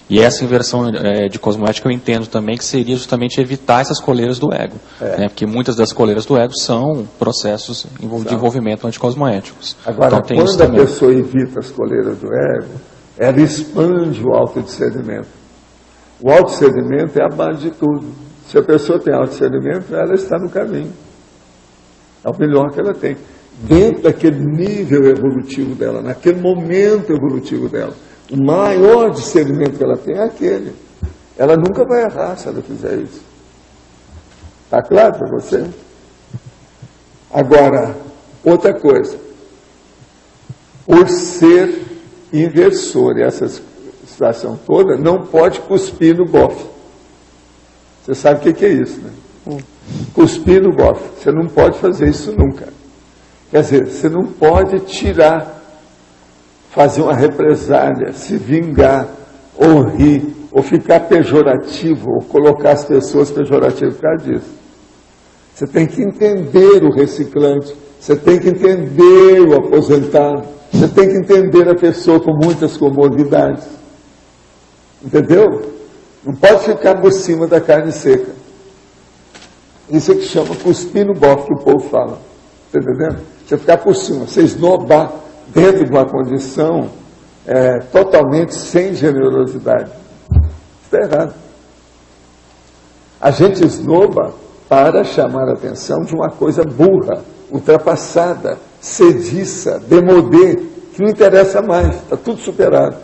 E essa inversão de cosmoética eu entendo também que seria justamente evitar essas coleiras do ego. Né, porque muitas das coleiras do ego são processos de envolvimento anticosmoéticos.
Agora,
então,
quando a pessoa evita as coleiras do ego, ela expande o autodiscernimento. O autodiscernimento é a base de tudo. Se a pessoa tem autodiscernimento, ela está no caminho. É o melhor que ela tem. Dentro daquele nível evolutivo dela, naquele momento evolutivo dela. O maior discernimento que ela tem é aquele. Ela nunca vai errar se ela fizer isso. Está claro para você? Agora, outra coisa. Por ser inversor, e essa situação toda, não pode cuspir no bofe. Você sabe o que é isso, né? Cuspir no bofe. Você não pode fazer isso nunca. Quer dizer, você não pode tirar, fazer uma represália, se vingar, ou rir, ou ficar pejorativo, ou colocar as pessoas pejorativas por causa disso. Você tem que entender o reciclante, você tem que entender o aposentado, você tem que entender a pessoa com muitas comorbidades. Entendeu? Não pode ficar por cima da carne seca. Isso é que chama cuspir no bofe, que o povo fala. Está entendendo? Você ficar por cima, você esnobar dentro de uma condição totalmente sem generosidade. Isso está errado. A gente esnoba para chamar a atenção de uma coisa burra, ultrapassada, sediça, demodê, que não interessa mais, está tudo superado.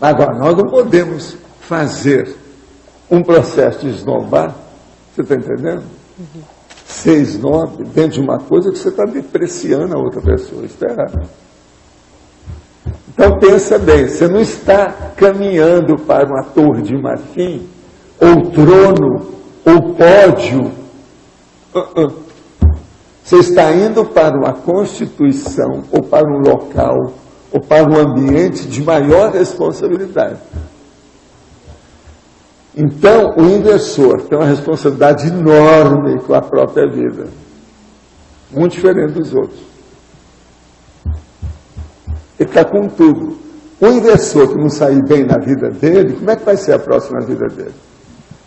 Agora, nós não podemos fazer um processo de esnobar, você está entendendo? Ser snob dentro de uma coisa que você está depreciando a outra pessoa, isso está errado. Então pensa bem, você não está caminhando para uma torre de marfim, ou trono, ou pódio. Você está indo para uma constituição, ou para um local, ou para um ambiente de maior responsabilidade. Então, o inversor tem uma responsabilidade enorme com a própria vida. Muito diferente dos outros. Ele está com tudo. O inversor que não sair bem na vida dele, como é que vai ser a próxima vida dele?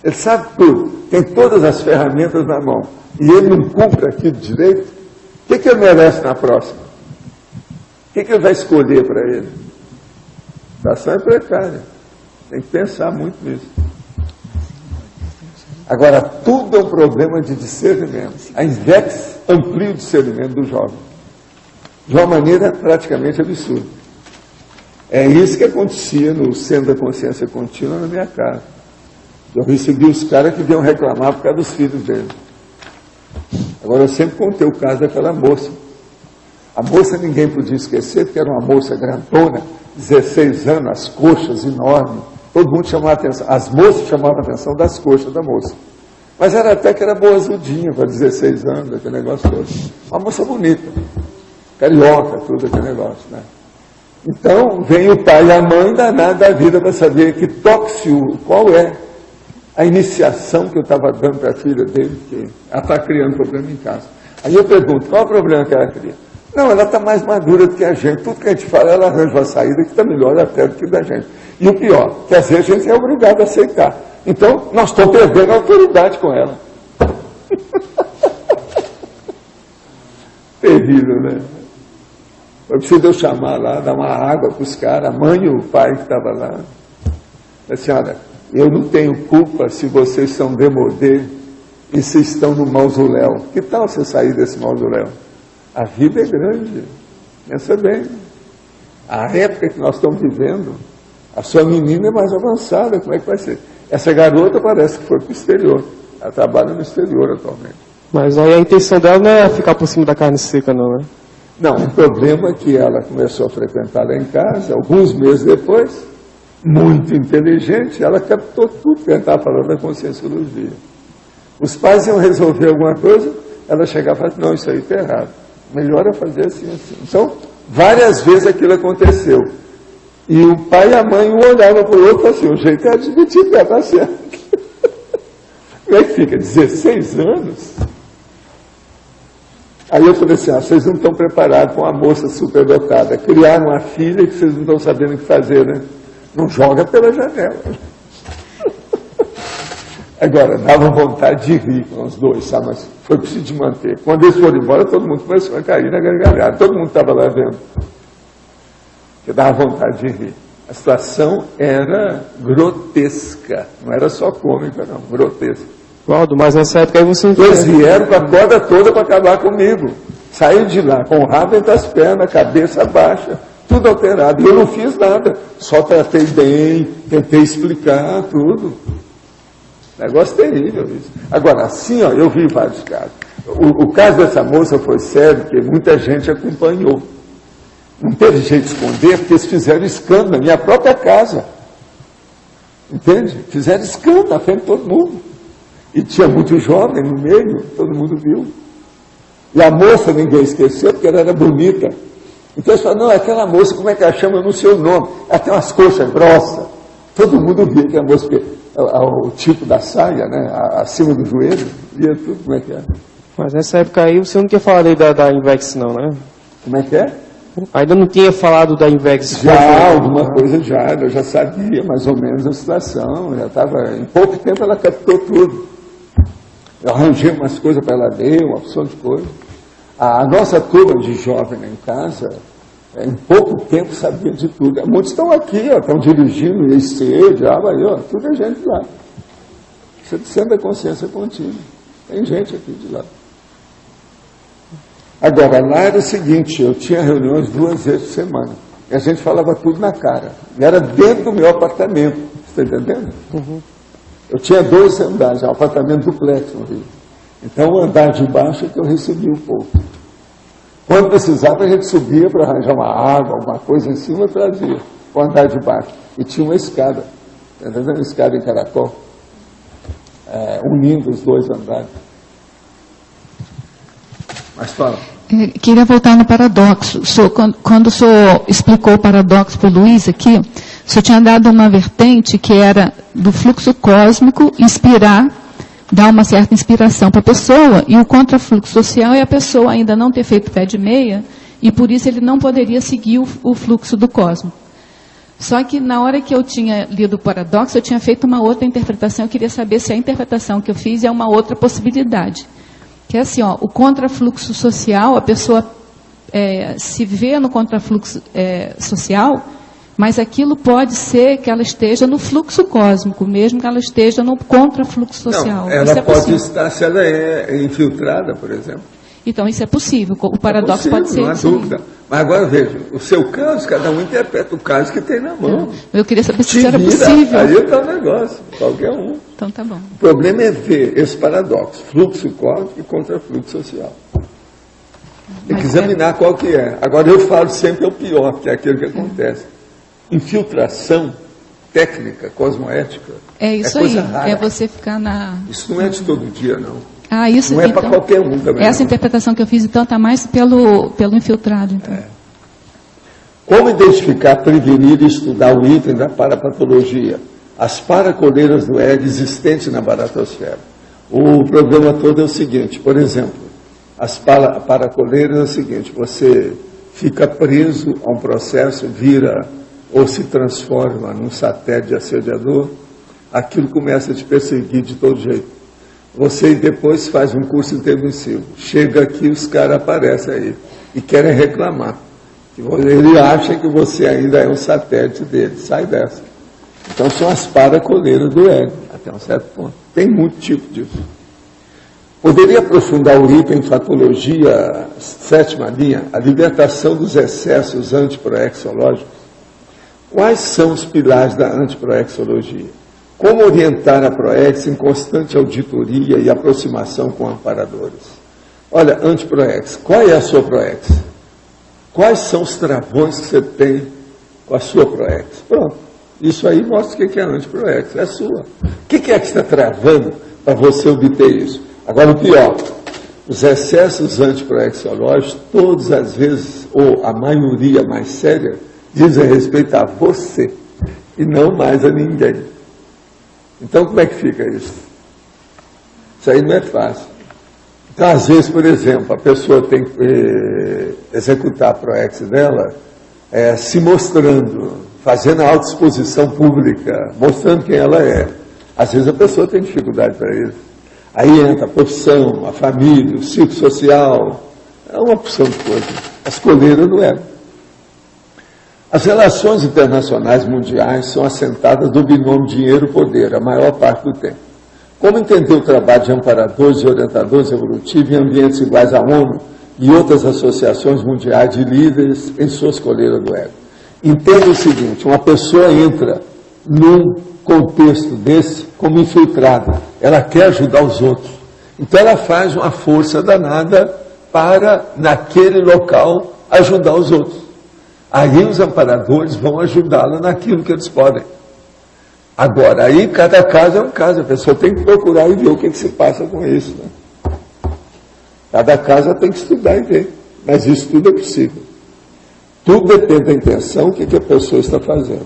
Ele sabe tudo, tem todas as ferramentas na mão, e ele não cumpre aquilo direito, o que ele merece na próxima? O que ele vai escolher para ele? A situação é precária. Tem que pensar muito nisso. Agora, tudo é um problema de discernimento. A Invex amplia o discernimento do jovem. De uma maneira praticamente absurda. É isso que acontecia no Centro da Consciência Contínua na minha casa. Eu recebi os caras que vinham reclamar por causa dos filhos deles. Agora, eu sempre contei o caso daquela moça. A moça ninguém podia esquecer, porque era uma moça grandona, 16 anos, as coxas enormes. Todo mundo chamava a atenção. As moças chamavam a atenção das coxas da moça. Mas era até que era boazudinha, para 16 anos, aquele negócio todo. Uma moça bonita, carioca, tudo aquele negócio, né? Então, vem o pai e a mãe danada da vida para saber que qual é a iniciação que eu estava dando para a filha dele, que ela está criando problema em casa. Aí eu pergunto, qual é o problema que ela cria? Não, ela está mais madura do que a gente. Tudo que a gente fala, ela arranja uma saída que está melhor até do que da gente. E o pior, que às vezes a gente é obrigado a aceitar. Então, nós estamos perdendo a autoridade com ela. Terrível, né? Foi preciso eu chamar lá, dar uma água para os caras, a mãe e o pai que estavam lá. Assim, olha, eu não tenho culpa se vocês são demodê e se estão no mausoléu. Que tal você sair desse mausoléu? A vida é grande, pensa bem. A época que nós estamos vivendo, a sua menina é mais avançada, como é que vai ser? Essa garota parece que foi para o exterior, ela trabalha no exterior atualmente.
Mas aí a intenção dela não é ficar por cima da carne seca, não, né?
Não, o problema é que ela começou a frequentar lá em casa, alguns meses depois, muito inteligente, ela captou tudo que ela estava falando da conscienciologia. Os pais iam resolver alguma coisa, ela chegava e falava, não, isso aí está errado. Melhor é fazer assim, assim. Então, várias vezes aquilo aconteceu. E o pai e a mãe, um olhava para o outro e falavam assim, o jeito é admitir que está certo. Como é que fica? 16 anos? Aí eu falei assim, vocês não estão preparados para uma moça superdotada. Criaram uma filha que vocês não estão sabendo o que fazer, né? Não joga pela janela. Agora, dava vontade de rir com os dois, sabe? Mas foi preciso de manter. Quando eles foram embora, todo mundo começou a cair na gargalhada. Todo mundo estava lá vendo. Porque dava vontade de rir. A situação era grotesca. Não era só cômica, não. Grotesca.
Valdo, mas nessa época aí você não
Eles vieram com a corda toda para acabar comigo. Saíram de lá com o rabo entre as pernas, cabeça baixa, tudo alterado. E eu não fiz nada. Só tratei bem, tentei explicar tudo. Negócio terrível isso. Agora, assim, ó, eu vi vários casos. O caso dessa moça foi sério, porque muita gente acompanhou. Não teve jeito de esconder, porque eles fizeram escândalo na minha própria casa. Entende? Fizeram escândalo na frente de todo mundo. E tinha muito jovem no meio, todo mundo viu. E a moça ninguém esqueceu, porque ela era bonita. Então eles falaram, não, aquela moça, como é que ela chama? Eu não sei o nome. Ela tem umas coxas grossas. Todo mundo via que a moça, o tipo da saia, né, acima do joelho, via tudo como é que é.
Mas nessa época aí você não tinha falado aí da Invex não, né?
Como é que é?
Ainda não tinha falado da Invex.
Já, alguma coisa já, eu já sabia mais ou menos a situação, já estava, em pouco tempo ela captou tudo. Eu arranjei umas coisas para ela ler, uma opção de coisa. A nossa turma de jovem lá em casa, em pouco tempo sabia de tudo. Muitos estão aqui, ó, estão dirigindo o IC, diabo aí, ó, tudo é gente lá. Isso é de Centro da Consciência Contínua. Tem gente aqui de lá. Agora, lá era o seguinte, eu tinha reuniões 2 vezes por semana. E a gente falava tudo na cara. E era dentro do meu apartamento. Você está entendendo?
Uhum.
Eu tinha 2 andares, um apartamento duplex no Rio. Então, o andar de baixo é que eu recebia o povo. Quando precisava, a gente subia para arranjar uma água, alguma coisa em cima, e trazia o andar de baixo. E tinha uma escada, entendeu? Uma escada em caracol, unindo os 2 andares. Mas fala.
Queria voltar no paradoxo. Quando o senhor explicou o paradoxo para o Luiz aqui, o senhor tinha dado uma vertente que era do fluxo cósmico dar uma certa inspiração para a pessoa, e o contrafluxo social é a pessoa ainda não ter feito pé de meia, e por isso ele não poderia seguir o fluxo do cosmos. Só que na hora que eu tinha lido o paradoxo, eu tinha feito uma outra interpretação, eu queria saber se a interpretação que eu fiz é uma outra possibilidade. Que é assim, ó, o contrafluxo social, a pessoa se vê no contrafluxo social, mas aquilo pode ser que ela esteja no fluxo cósmico, mesmo que ela esteja no contrafluxo social.
Não, ela pode estar, se ela é infiltrada, por exemplo.
Então, isso é possível. O paradoxo pode ser.
Não há dúvida. Mas agora, veja, o seu caso, cada um interpreta o caso que tem na mão.
Eu queria saber se isso era possível.
Aí está o negócio, qualquer um.
Então, tá bom.
O problema é ver esse paradoxo, fluxo cósmico e contrafluxo social. Tem que examinar qual que é. Agora, eu falo sempre o pior, que é aquilo que acontece. Infiltração técnica, cosmoética.
É isso
é coisa
aí.
Rara.
É você ficar na...
Isso não é de todo dia, não.
Ah, isso,
não é
então,
para qualquer um também.
Essa interpretação que eu fiz, então, está mais pelo infiltrado. Então.
Como identificar, prevenir e estudar o item da parapatologia? As paracoleiras do ego existentes na baratosfera. O problema todo é o seguinte, por exemplo, as paracoleiras é o seguinte, você fica preso a um processo, vira ou se transforma num satélite assediador, aquilo começa a te perseguir de todo jeito. Você depois faz um curso intermissivo. Chega aqui, os caras aparecem aí e querem reclamar. Ele acha que você ainda é um satélite dele. Sai dessa. Então são as paracoleiras do ego, até um certo ponto. Tem muito tipo disso. Poderia aprofundar o item em patologia, sétima linha, a libertação dos excessos antiproexológicos? Quais são os pilares da antiproexologia? Como orientar a proex em constante auditoria e aproximação com amparadores? Olha, antiproex, qual é a sua proex? Quais são os travões que você tem com a sua proex? Pronto. Isso aí mostra o que é antiproex, é a sua. O que é que está travando para você obter isso? Agora, o pior, os excessos antiproexológicos, todas as vezes, ou a maioria mais séria, dizem respeito a você e não mais a ninguém. Então, como é que fica isso? Isso aí não é fácil. Então, às vezes, por exemplo, a pessoa tem que executar a proex dela se mostrando, fazendo a autoexposição pública, mostrando quem ela é. Às vezes a pessoa tem dificuldade para isso. Aí entra a profissão, a família, o ciclo social, é uma opção de coisa. As coleiras não é. As relações internacionais mundiais são assentadas no binômio dinheiro-poder, a maior parte do tempo. Como entender o trabalho de amparadores e orientadores evolutivos em ambientes iguais à ONU e outras associações mundiais de líderes em suas coleiras do ego? Entenda o seguinte, uma pessoa entra num contexto desse como infiltrada, ela quer ajudar os outros. Então ela faz uma força danada para, naquele local, ajudar os outros. Aí os amparadores vão ajudá-la naquilo que eles podem. Agora, aí cada caso é um caso, a pessoa tem que procurar e ver o que se passa com isso. Né? Cada caso ela tem que estudar e ver, mas isso tudo é possível. Tudo depende da intenção, o que a pessoa está fazendo.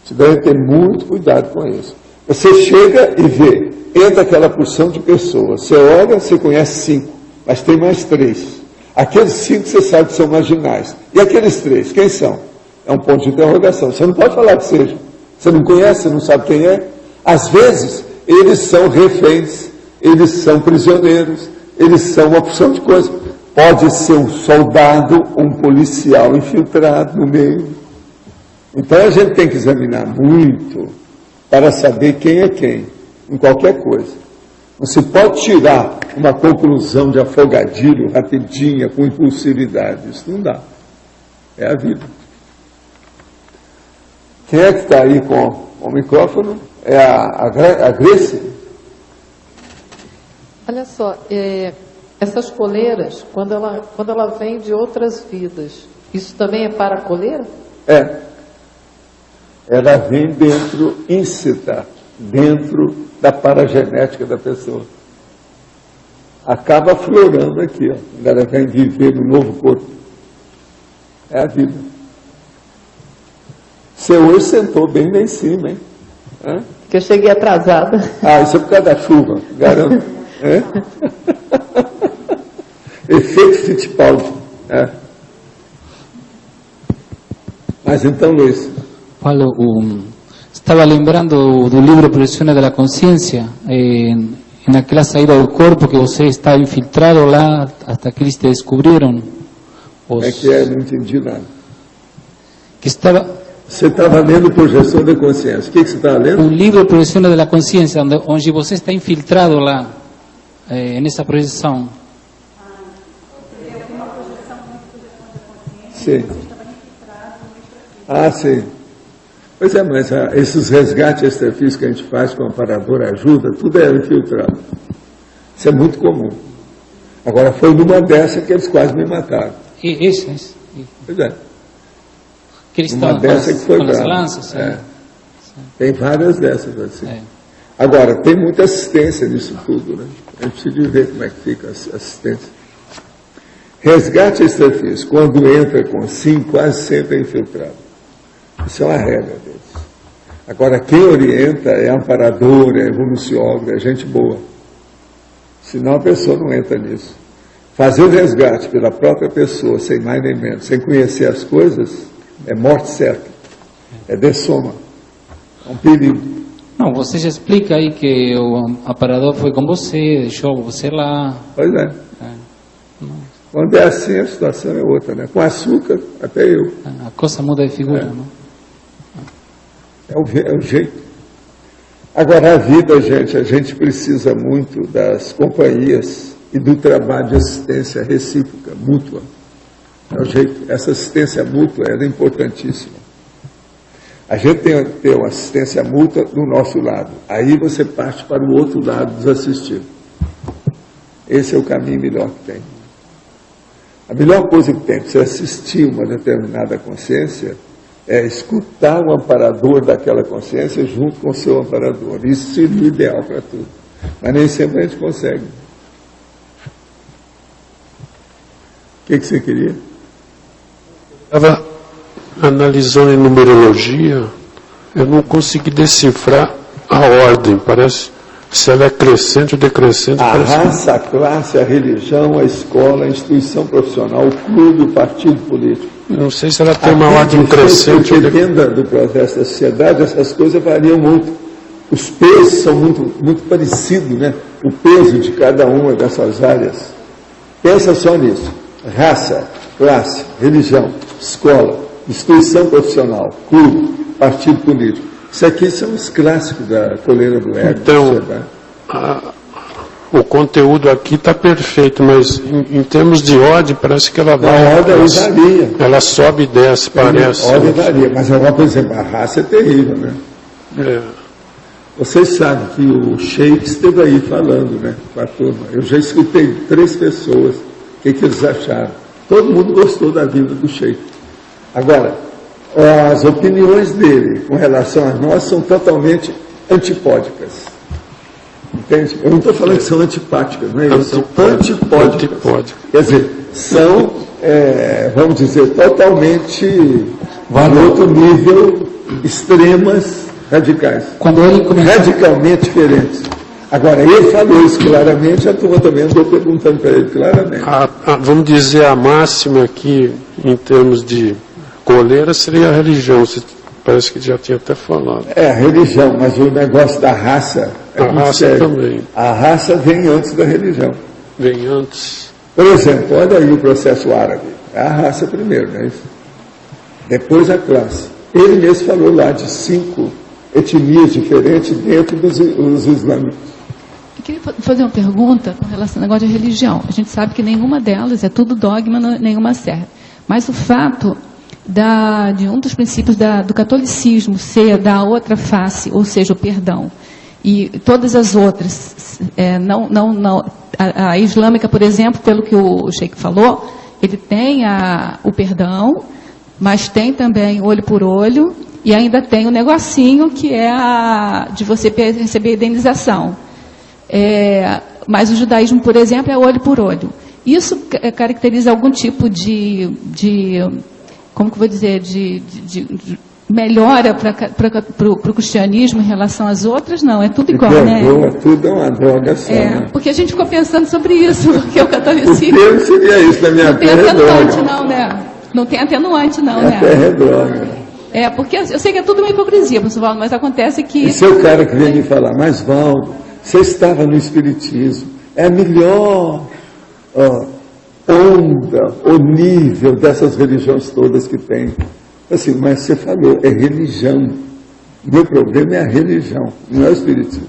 Você deve ter muito cuidado com isso. Você chega e vê, entra aquela porção de pessoas, você olha, você conhece 5, mas tem mais 3. Aqueles 5 você sabe que são marginais. E aqueles 3, quem são? É um ponto de interrogação. Você não pode falar que sejam. Você não conhece, você não sabe quem é. Às vezes, eles são reféns, eles são prisioneiros, eles são uma porção de coisas. Pode ser um soldado, um policial infiltrado no meio. Então a gente tem que examinar muito para saber quem é quem, em qualquer coisa. Não se pode tirar uma conclusão de afogadilho, rapidinha, com impulsividade. Isso não dá. É a vida. Quem é que está aí com o micrófono? É a Grace?
Olha só, essas coleiras, quando ela vem de outras vidas, isso também é para a coleira?
É. Ela vem dentro, íncita, dentro da paragenética da pessoa. Acaba aflorando aqui, ó, quando ela vem viver no novo corpo. É a vida. Você hoje sentou bem lá em cima, hein? É?
Que eu cheguei atrasada.
Ah, isso é por causa da chuva, garanto. É? Efeito Fittipaldi. É. Mas então, Luiz.
Paulo, estava lembrando do livro Projeções da Consciência, naquela saída do corpo que você está infiltrado lá, até que eles te descobriram.
É que é, não entendi nada.
Que estava...
Você estava lendo Projeção da Consciência. O que você estava lendo?
Um livro Projeções da Consciência, onde você está infiltrado lá, nessa projeção.
Sim. Ah, sim. Pois é, mas esses resgates extrafísicos que a gente faz com o amparador ajuda, tudo é infiltrado. Isso é muito comum. Agora, foi numa dessas que eles quase me mataram.
Isso.
Pois é.
Que eles
uma dessa que foi brava.
Lanças,
Tem várias dessas assim. Agora, tem muita assistência nisso tudo, né? A gente precisa ver como é que fica a assistência. Resgate extrafísico, quando entra com sim, quase sempre é infiltrado. Isso é uma regra deles. Agora, quem orienta é amparador, é evoluciólogo, é gente boa. Senão a pessoa não entra nisso. Fazer o resgate pela própria pessoa, sem mais nem menos, sem conhecer as coisas, é morte certa. É dessoma. É um perigo.
Não, você já explica aí que o amparador foi com você, deixou você lá.
Pois é. Quando é assim, a situação é outra, né? Com açúcar, até eu.
A coisa muda de figura, não?
É o jeito. Agora, a vida, gente, a gente precisa muito das companhias e do trabalho de assistência recíproca, mútua. É o jeito. Essa assistência mútua é importantíssima. A gente tem que ter uma assistência mútua do nosso lado. Aí você parte para o outro lado dos assistidos. Esse é o caminho melhor que tem. A melhor coisa que tem para você assistir uma determinada consciência é escutar o amparador daquela consciência junto com o seu amparador. Isso seria o ideal para tudo. Mas nem sempre a gente consegue. O que você queria?
Estava analisando em numerologia, eu não consegui decifrar a ordem. Parece se ela é crescente ou decrescente.
A raça, a classe, a religião, a escola, a instituição profissional, o clube, o partido político.
Não sei se ela tem uma ordem crescente ou decrescente.
Dependendo do processo da sociedade, essas coisas variam muito. Os pesos são muito parecidos, né? O peso de cada uma dessas áreas. Pensa só nisso. Raça, classe, religião, escola, instituição profissional, clube, partido político. Isso aqui são os clássicos da coleira do ego.
Então, o conteúdo aqui está perfeito, mas em termos de ordem, parece que ela vai...
A ordem varia.
Ela sobe e desce, parece.
A ordem varia, mas agora, por exemplo, a raça é terrível, né? Vocês sabem que o Sheik esteve aí falando, né, com a turma. Eu já escutei 3 pessoas, o que eles acharam. Todo mundo gostou da vida do Sheik. Agora, as opiniões dele com relação a nós são totalmente antipódicas. Entende? Eu não estou falando que são antipáticas, não é isso? São antipódicas. Quer dizer, são, vamos dizer, totalmente em outro nível, extremas, radicais. Radicalmente diferentes. Agora, ele falou isso claramente, a turma também andou perguntando para ele claramente.
Vamos dizer, a máxima aqui, em termos de coleira, seria a religião. Você parece que já tinha até falado.
É, a religião, mas o negócio da raça é
a raça sério. Também.
A raça vem antes da religião.
Vem antes.
Por exemplo, olha aí o processo árabe. É a raça primeiro, não é isso? Depois a classe. Ele mesmo falou lá de 5 etnias diferentes dentro dos islâmicos.
Eu queria fazer uma pergunta com relação ao negócio de religião. A gente sabe que nenhuma delas é tudo dogma, nenhuma serve. Mas o fato de um dos princípios do catolicismo ser da outra face, ou seja, o perdão, e todas as outras, a islâmica, por exemplo, pelo que o Sheik falou, ele tem o perdão, mas tem também olho por olho, e ainda tem o negocinho que é de você receber a indenização. Mas o judaísmo, por exemplo, é olho por olho. Isso caracteriza algum tipo de como que eu vou dizer, de melhora para o cristianismo em relação às outras? Não, é tudo igual, né?
Tudo é uma droga só. Né?
Porque a gente ficou pensando sobre isso, porque o catolicismo...
O termo seria isso na minha terra.
Não tem atenuante, não, né? Não tem atenuante, não, né?
A terra é droga.
Porque eu sei que é tudo uma hipocrisia, mas acontece que...
Esse é o cara que vem me falar, mas Valdo, você estava no Espiritismo, é a melhor onda, o nível dessas religiões todas que tem. Assim, mas você falou, é religião. Meu problema é a religião, não é o Espiritismo.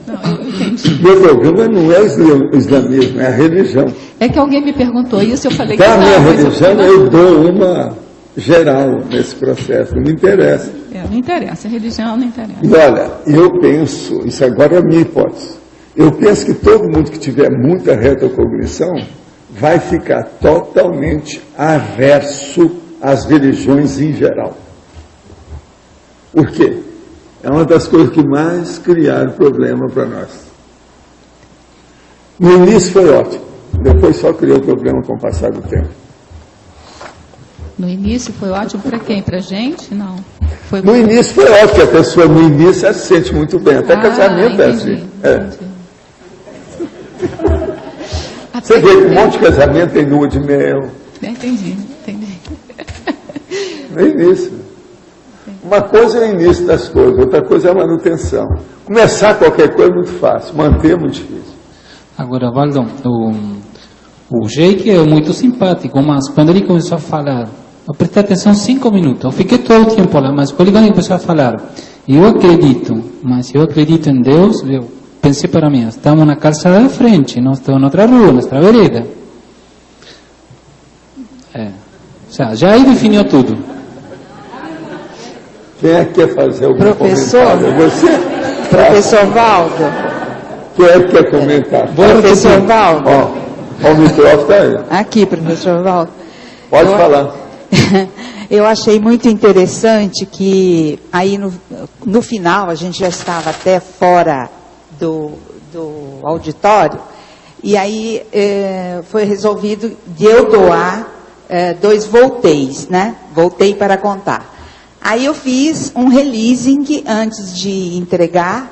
Não, eu entendi.
Meu problema não é o islamismo, é a religião.
É que alguém me perguntou isso, eu falei que
da
não.
Minha religião eu dou uma geral nesse processo, não me interessa.
Não interessa, a religião não interessa.
E olha, eu penso, isso agora é a minha hipótese, eu penso que todo mundo que tiver muita retrocognição vai ficar totalmente averso às religiões em geral. Por quê? É uma das coisas que mais criaram problema para nós. No início foi ótimo, depois só criou problema com o passar do tempo.
No início foi ótimo para quem? Para a gente? Não.
No início foi ótimo, porque a pessoa no início se sente muito bem, até casamento é assim. Você vê que um monte de casamento tem lua de mel.
Entendi.
No início. Uma coisa é o início das coisas, outra coisa é a manutenção. Começar qualquer coisa é muito fácil, manter é muito difícil.
Agora, Valdo, o Jake é muito simpático, mas quando ele começou a falar, eu prestei atenção 5 minutos, eu fiquei todo o tempo lá, mas quando ele começou a falar, eu acredito em Deus, eu pensei para mim, estamos na calçada da frente, não estamos em outra rua, na outra vereda. Já aí definiu tudo.
Quem é que quer fazer algum comentário? Você?
Professor Valdo.
Quem é que quer comentar?
Professor Valdo.
O microfone está aí.
Aqui, professor Valdo.
Pode falar.
Eu achei muito interessante que aí no final, a gente já estava até fora do auditório, e aí foi resolvido de eu doar 2 volteis, né? Voltei para contar. Aí eu fiz um releasing antes de entregar,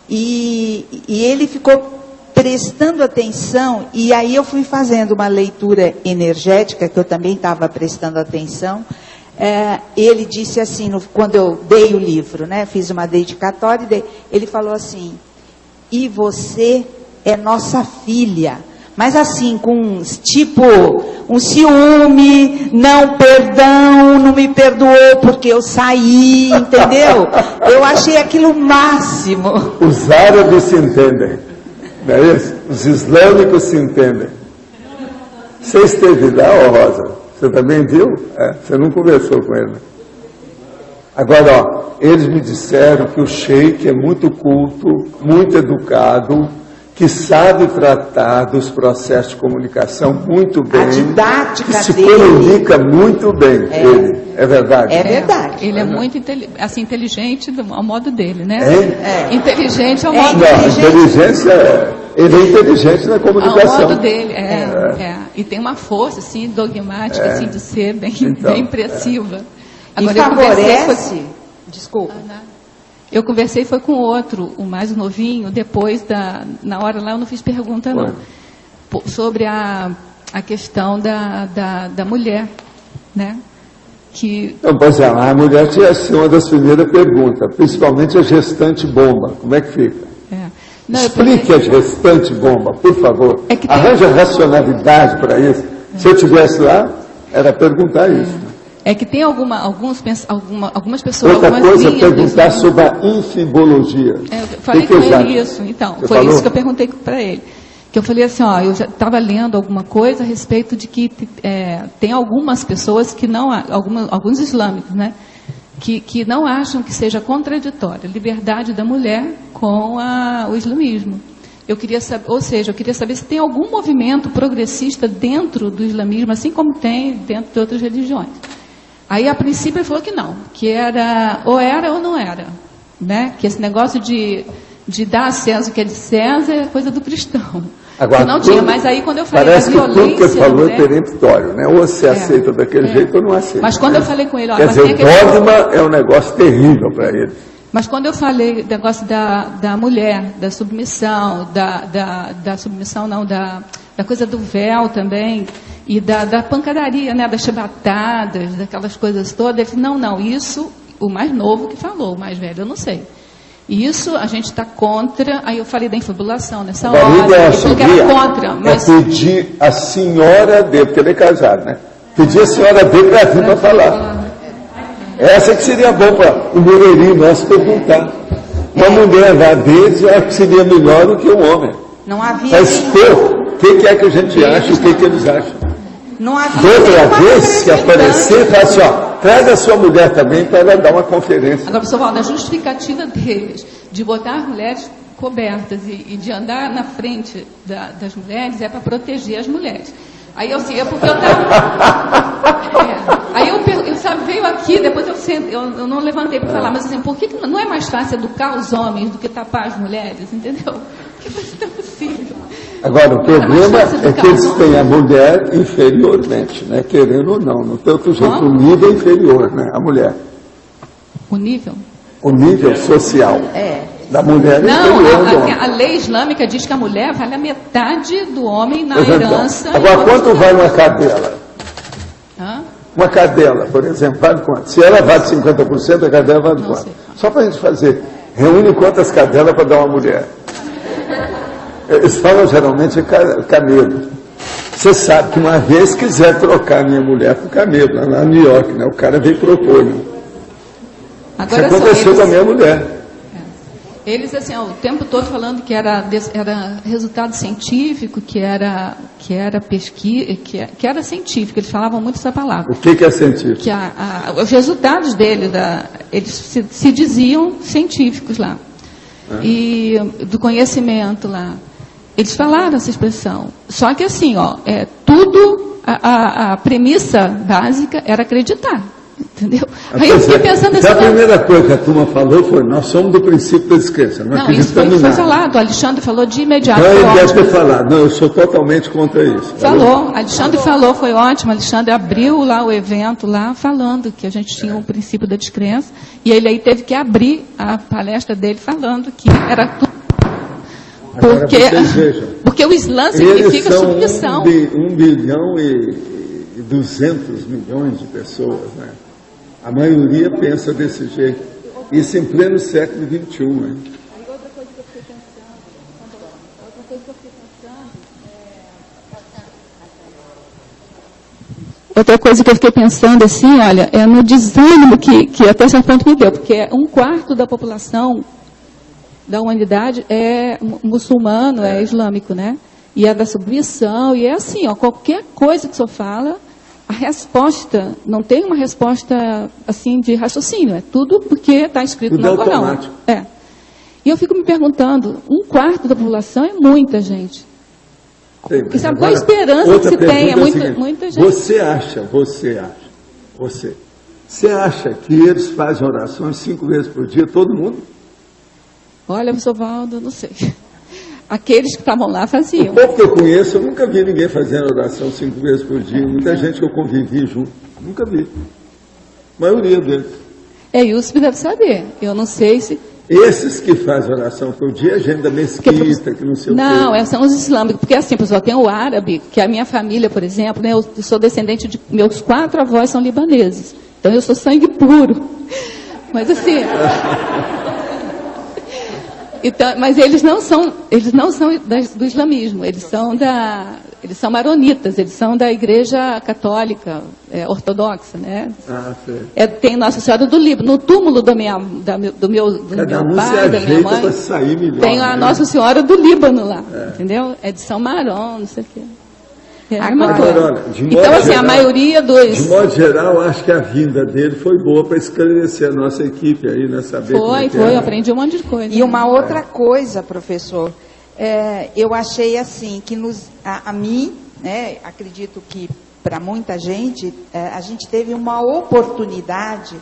e ele ficou prestando atenção, e aí eu fui fazendo uma leitura energética, que eu também estava prestando atenção. Ele disse assim, quando eu dei o livro, né, fiz uma dedicatória, ele falou assim, e você é nossa filha. Mas assim, com tipo um ciúme, não perdão, não me perdoou porque eu saí, entendeu? Eu achei aquilo o máximo.
Os árabes se entendem, não é isso? Os islâmicos se entendem. Você esteve lá, Rosa? Você também viu? Você não conversou com ele. Agora, eles me disseram que o sheik é muito culto, muito educado, que sabe tratar dos processos de comunicação muito bem. A
didática
que se
dele
comunica muito bem, ele. É verdade?
É verdade.
Ele é muito inteligente ao modo dele, né? Inteligente ao modo
dele. Inteligência, ele é inteligente na comunicação.
Ao modo dele, E tem uma força, assim, dogmática, assim, de ser bem impressiva. Agora,
e favorece... Desculpa.
Eu conversei, foi com outro, o mais novinho, depois, na hora lá eu não fiz pergunta não, sobre a questão da mulher, né?
Então, por exemplo, a mulher tinha sido uma das primeiras perguntas, principalmente a gestante bomba, como é que fica? Explique a gestante bomba, por favor. Arranja racionalidade para isso. Se eu estivesse lá, era perguntar isso.
É que tem algumas pessoas...
Outra coisa é perguntar sobre a infibologia.
Eu falei com ele isso, então. Foi isso que eu perguntei para ele. Que eu falei assim, eu já estava lendo alguma coisa a respeito de que tem algumas pessoas que não... Alguns islâmicos, né? Que não acham que seja contraditória a liberdade da mulher com o islamismo. Eu queria saber, eu queria saber se tem algum movimento progressista dentro do islamismo, assim como tem dentro de outras religiões. Aí, a princípio, ele falou que não, que era ou não era, né? Que esse negócio de dar a César o que é de César é coisa do cristão.
Agora,
não tinha, mas aí quando eu falei
da violência... Parece que tudo que ele falou é peremptório, né? Ou você aceita daquele jeito ou não aceita.
Mas quando eu falei com ele...
Quer dizer, o dogma é um negócio terrível para ele.
Mas quando eu falei do negócio da mulher, da submissão, da submissão não, da coisa do véu também... E da pancadaria, né, das chibatadas, daquelas coisas todas. Ele disse, não, isso, o mais novo que falou, o mais velho, eu não sei. Isso a gente está contra. Aí eu falei da infibulação nessa hora. Ele falou que era contra. Mas...
pedir a senhora dele, porque ele é casado, né? Pedir a senhora dele para vir para falar. Essa que seria bom para o Moreirinho nosso perguntar. Uma mulher lá deles, eu acho que seria melhor do que um homem.
Não havia.
Para expor o que é que a gente acha e o que eles acham.
Não havia.
Outra vez que aparecer, fala assim, ó, traz a sua mulher também para ela dar uma conferência.
Agora, professor Valdo, a justificativa deles de botar as mulheres cobertas e de andar na frente das mulheres é para proteger as mulheres. Aí eu, assim, é porque eu estava... Aí eu sabe, veio aqui, depois eu não levantei para falar, mas assim, por que não é mais fácil educar os homens do que tapar as mulheres, entendeu? Porque isso não é possível.
Agora, o problema é que eles têm a mulher inferiormente, né? Querendo ou não. No tanto jeito, o nível inferior, né? A mulher.
O nível?
O nível social. Da mulher inferior.
A lei islâmica diz que a mulher vale a metade do homem na herança.
Agora, quanto vale uma cadela? Uma cadela, por exemplo, vale quanto? Se ela vale 50%, a cadela vale quanto? Só para a gente fazer. Reúne quantas cadelas para dar uma mulher? Eles falam geralmente camelo. Você sabe que uma vez quiser trocar minha mulher por camelo, lá em New York, né? O cara veio propor. Né? Isso aconteceu com a minha mulher.
Eles, assim, o tempo todo falando que era resultado científico, que era pesquisa, que era científico. Eles falavam muito essa palavra.
O que é científico?
Que os resultados dele, eles se diziam científicos lá. E do conhecimento lá. Eles falaram essa expressão. Só que assim, a premissa básica era acreditar. Entendeu? Aí eu fiquei pensando assim.
A primeira coisa que a turma falou foi: nós somos do princípio da descrença. Não,
isso foi falado. O Alexandre falou de imediato.
Então ele deve ter falado. Não, eu sou totalmente contra isso.
Falou. Alexandre falou, foi ótimo. Alexandre abriu lá o evento lá, falando que a gente tinha um princípio da descrença. E ele aí teve que abrir a palestra dele falando que era tudo. Porque o Islã significa submissão.
1 bilhão e 200 milhões de pessoas, né? A maioria pensa desse jeito. Isso em pleno século XXI. Hein?
Outra coisa que eu fiquei pensando assim, olha, é no desânimo que até certo ponto me deu, porque 1/4 da população da humanidade é muçulmano, é islâmico, né? E é da submissão, e é assim, qualquer coisa que o senhor fala, a resposta, não tem uma resposta assim de raciocínio, é tudo porque está escrito no Corão. E eu fico me perguntando, 1/4 da população é muita gente. E sabe qual a esperança que se tem? É muita gente.
Você acha que eles fazem orações 5 vezes por dia, todo mundo?
Olha, professor Valdo, não sei. Aqueles que estavam lá faziam.
O pouco que eu conheço, eu nunca vi ninguém fazendo oração 5 vezes por dia. Muita gente que eu convivi junto. Nunca vi. A maioria deles.
Yusuf deve saber. Eu não sei se...
Esses que fazem oração por dia, é gente da mesquita, que não sei o quê.
Não, são os islâmicos. Porque assim, pessoal, tem o árabe, que a minha família, por exemplo, né, eu sou descendente de... Meus 4 avós são libaneses. Então eu sou sangue puro. Mas assim... Então, mas eles não são do islamismo, eles são maronitas, eles são da igreja católica ortodoxa, né? Tem Nossa Senhora do Líbano, no túmulo do meu pai, da minha mãe, tem a Nossa Senhora do Líbano lá, entendeu? É de São Maron, não sei o quê.
Agora,
então, assim, a maioria dos...
De modo geral, acho que a vinda dele foi boa para esclarecer a nossa equipe aí, né? Saber
eu aprendi um monte de coisa.
E uma outra coisa, professor, eu achei assim, que a mim, né, acredito que para muita gente, a gente teve uma oportunidade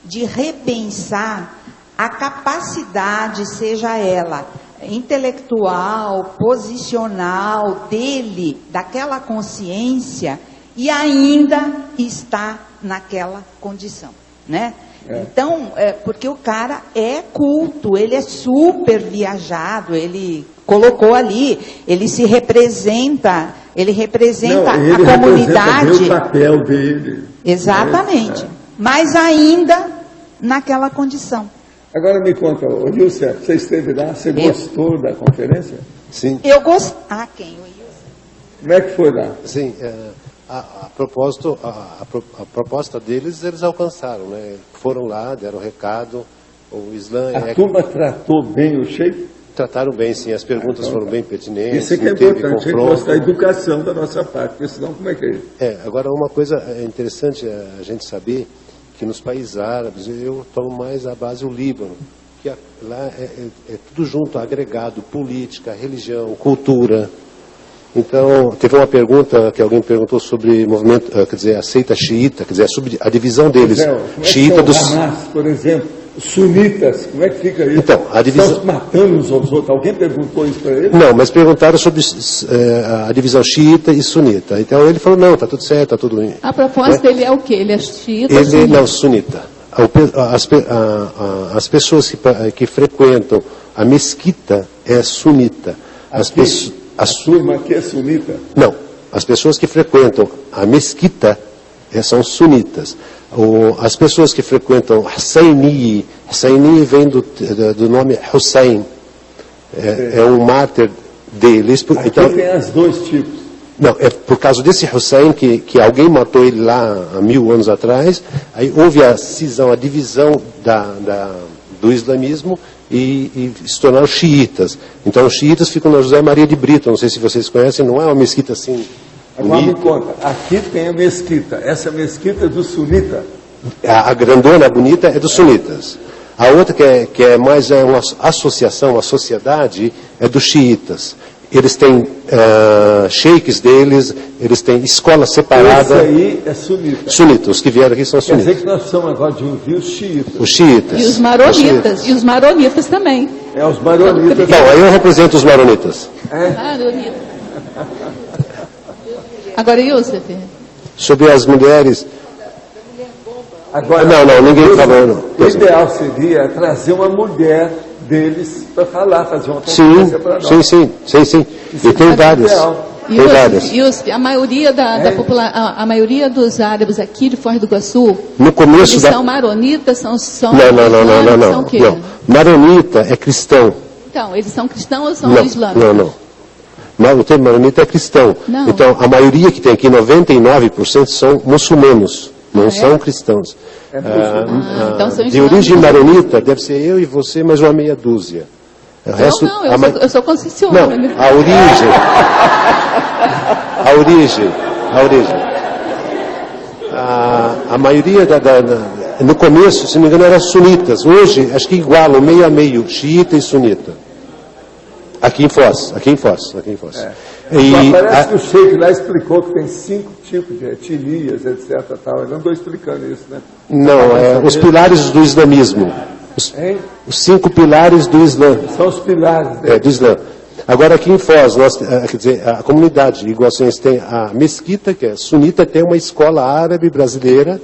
de repensar a capacidade, seja ela intelectual, posicional dele, daquela consciência, e ainda está naquela condição, né? Então, porque o cara é culto, ele é super viajado, ele colocou ali, ele se representa, ele representa a comunidade.
Ele representa o papel dele.
Exatamente. Mas ainda naquela condição.
Agora me conta, Wilson, você esteve lá, você gostou da conferência?
Sim.
Eu gostei. Quem? O Wilson?
Como é que foi lá?
Sim, a proposta deles, eles alcançaram, né? Foram lá, deram recado, O Islã
A turma tratou bem o sheik?
Trataram bem, sim. As perguntas foram bem pertinentes.
Isso é que é importante, a gente gosta da educação da nossa parte, porque senão como é que é?
Agora uma coisa interessante a gente saber, que nos países árabes, eu tomo mais a base o Líbano, que lá é tudo junto, agregado, política, religião, cultura. Então, teve uma pergunta que alguém perguntou sobre movimento, quer dizer, a seita xiita, quer dizer, a divisão deles. Xiita dos
Hamas, por exemplo, os sunitas, como é que fica isso?
Então, a divisão...
Estão matando uns aos outros. Alguém perguntou isso para ele?
Não, mas perguntaram sobre a divisão xiita e sunita. Então ele falou, não, está tudo certo, está tudo bem.
A proposta dele é o quê? Ele é xiita?
Ele não, sunita. As pessoas que frequentam a mesquita é sunita.
A turma aqui é sunita?
Não, as pessoas que frequentam a mesquita são sunitas. As pessoas que frequentam Husseini vem do nome Hussein, é um mártir deles.
Aqui então, tem os dois tipos.
Não, é por causa desse Hussein que alguém matou ele lá há 1000 anos atrás, aí houve a cisão, a divisão do islamismo e se tornaram xiitas. Então os xiitas ficam na José Maria de Brito, não sei se vocês conhecem, não é uma mesquita assim.
Agora me conta, aqui tem a mesquita, essa mesquita é do sunita?
A grandona, a bonita, é dos sunitas. A outra que é mais uma associação, uma sociedade, é dos xiitas. Eles têm sheiks deles, eles têm escola separada.
Esse aí é sunita.
Sunita, os que vieram aqui são sunitas.
Quer dizer que nós precisamos agora de ouvir os xiitas.
Os xiitas.
E os maronitas. E os maronitas também.
É, os maronitas.
Não, aí eu represento os maronitas.
Maronita. Agora, Youssef.
Sobre as mulheres...
Agora,
não, ninguém falou.
O ideal seria trazer uma mulher deles para falar, fazer uma conferência para nós.
Sim. E tem várias.
Youssef, a maioria a maioria dos árabes aqui de Foz do Iguaçu,
no começo
eles são maronitas, são
não.
São o quê?
Não. Maronita é cristão.
Então, eles são cristãos ou são islâmicos?
Não. O termo maronita é cristão.
Não.
Então, a maioria que tem aqui, 99%, são muçulmanos, não são cristãos.
Então são
de origem maronita, deve ser eu e você, mais uma meia dúzia.
Eu sou concessionária.
Não, a origem. A maioria no começo, se não me engano, eram sunitas. Hoje, acho que igualam meio a meio, xiita e sunita. Aqui em Foz.
Parece que o Sheik lá explicou que tem 5 tipos de etnias, etc. Tal. Eu não estou explicando isso, né?
Não, os pilares do islamismo. Os 5 pilares do Islã.
São os pilares
do Islã. Agora aqui em Foz, quer dizer, a comunidade iguaçuense tem a mesquita, que é sunita, tem uma escola árabe brasileira,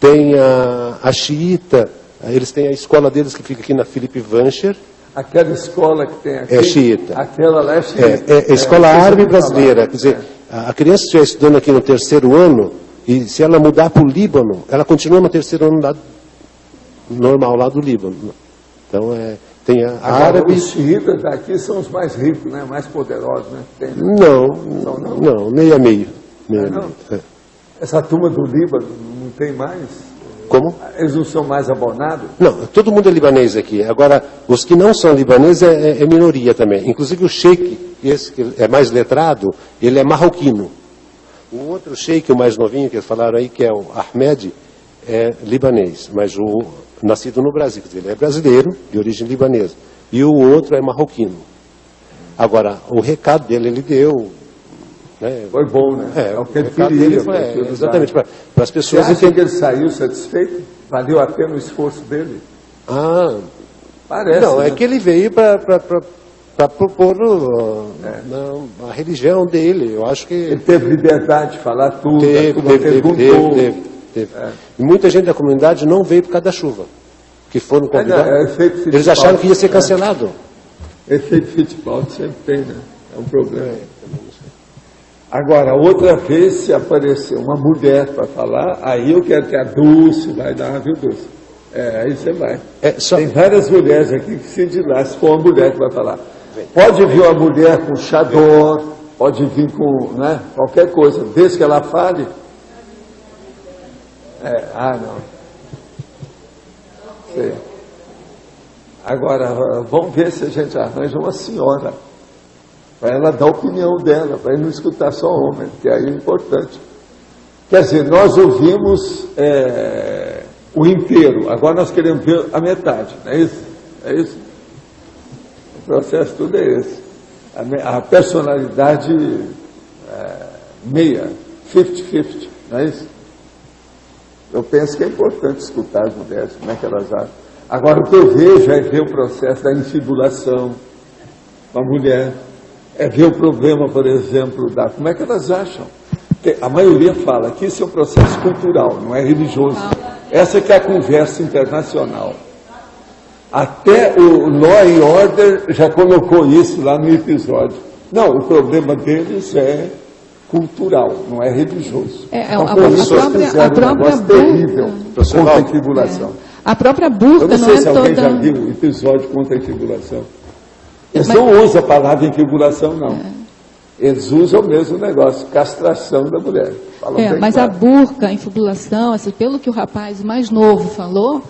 tem a xiita, eles têm a escola deles que fica aqui na Felipe Vancher.
Aquela escola que tem aqui.
É xiita.
Aquela lá é xiita.
É escola árabe brasileira. Quer dizer, a criança estiver estudando aqui no 3º ano, e se ela mudar para o Líbano, ela continua no 3º ano lá, normal, lá do Líbano. Então, tem a árabe...
Os xiitas daqui são os mais ricos, né? Mais poderosos, né? Tem, né?
Não, meio a meio.
Essa turma do Líbano não tem mais?
Como?
Eles não são mais abonados?
Não, todo mundo é libanês aqui. Agora, os que não são libaneses é minoria também. Inclusive o sheik, esse que é mais letrado, ele é marroquino. O outro sheik, o mais novinho que eles falaram aí, que é o Ahmed, é libanês, mas nascido no Brasil. Quer dizer, ele é brasileiro, de origem libanesa. E o outro é marroquino. Agora, o recado dele, ele deu...
Foi bom, né?
O que ele queria. Exatamente, para as pessoas...
Você acha que ele saiu satisfeito? Valeu a pena o esforço dele?
Parece. Não, é que ele veio para propor a religião dele. Eu acho que... Ele
teve liberdade de falar tudo,
teve. E muita gente da comunidade não veio por causa da chuva. Que foram convidados. Eles acharam que ia ser cancelado.
Efeito Fittipaldi sempre tem, né? É um problema. Agora, outra vez, se aparecer uma mulher para falar, aí eu quero que a Dulce vai dar, viu, Dulce? Aí você vai. Tem várias mulheres aqui que se de lá, se for uma mulher que vai falar. Pode vir uma mulher com chador, pode vir com qualquer coisa, desde que ela fale. Não. Sei. Agora, vamos ver se a gente arranja uma senhora, para ela dar a opinião dela, para ele não escutar só homem, que aí é importante. Quer dizer, nós ouvimos o inteiro, agora nós queremos ver a metade, não é isso? É isso? O processo tudo é esse. A personalidade meia, 50-50, não é isso? Eu penso que é importante escutar as mulheres, como é que elas acham. Agora, o que eu vejo é ver o processo da infibulação com a mulher, é ver o problema, por exemplo, da... Como é que elas acham? Porque a maioria fala que isso é um processo cultural, não é religioso. Essa que é a conversa internacional. Até o Law and Order já colocou isso lá no episódio. Não, o problema deles é cultural, não é religioso. Então,
a própria
terrível contra a infibulação.
A própria burca
não é toda... Eu não sei se alguém já viu o episódio contra a infibulação. Eles não usam a palavra infibulação, não. Eles usam o mesmo negócio, castração da mulher.
Mas claro. A burca, a infibulação, assim, pelo que o rapaz mais novo falou,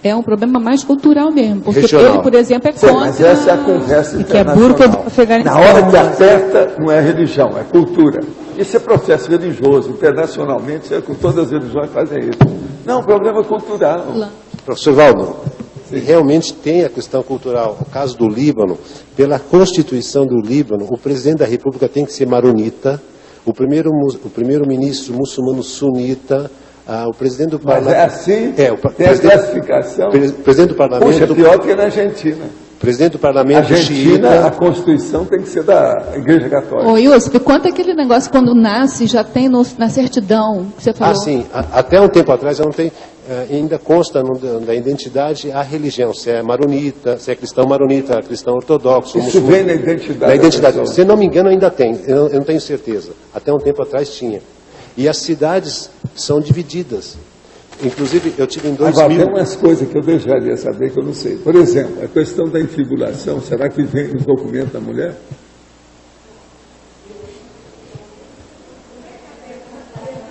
é um problema mais cultural mesmo. Porque
regional.
Ele, por exemplo, é contra...
Mas essa é a conversa internacional.
Que é burca
na hora que aperta, não é religião, é cultura. Isso é processo religioso. Internacionalmente, todas as religiões fazem isso. Não, problema cultural.
Professor Valdo, realmente tem a questão cultural. O caso do Líbano, pela Constituição do Líbano, o presidente da República tem que ser maronita, o primeiro-ministro muçulmano sunita, o presidente do parlamento...
Mas é assim? Tem a classificação?
Presidente do parlamento...
Poxa, pior que na Argentina.
Presidente do parlamento
Argentina,
xiita.
A Constituição tem que ser da Igreja Católica.
Ô, Yusuf, quanto é aquele negócio quando nasce, já tem na certidão que você falou?
Sim. Até um tempo atrás, não tem... ainda consta da identidade a religião, se é maronita, se é cristão maronita, cristão ortodoxo.
Isso vem na identidade.
Na identidade. Se não me engano, ainda tem. Eu não tenho certeza. Até um tempo atrás tinha. E as cidades são divididas. Inclusive, eu tive em 2000...
Agora, tem umas coisas que eu deixaria saber que eu não sei. Por exemplo, a questão da infibulação, será que vem no documento da mulher?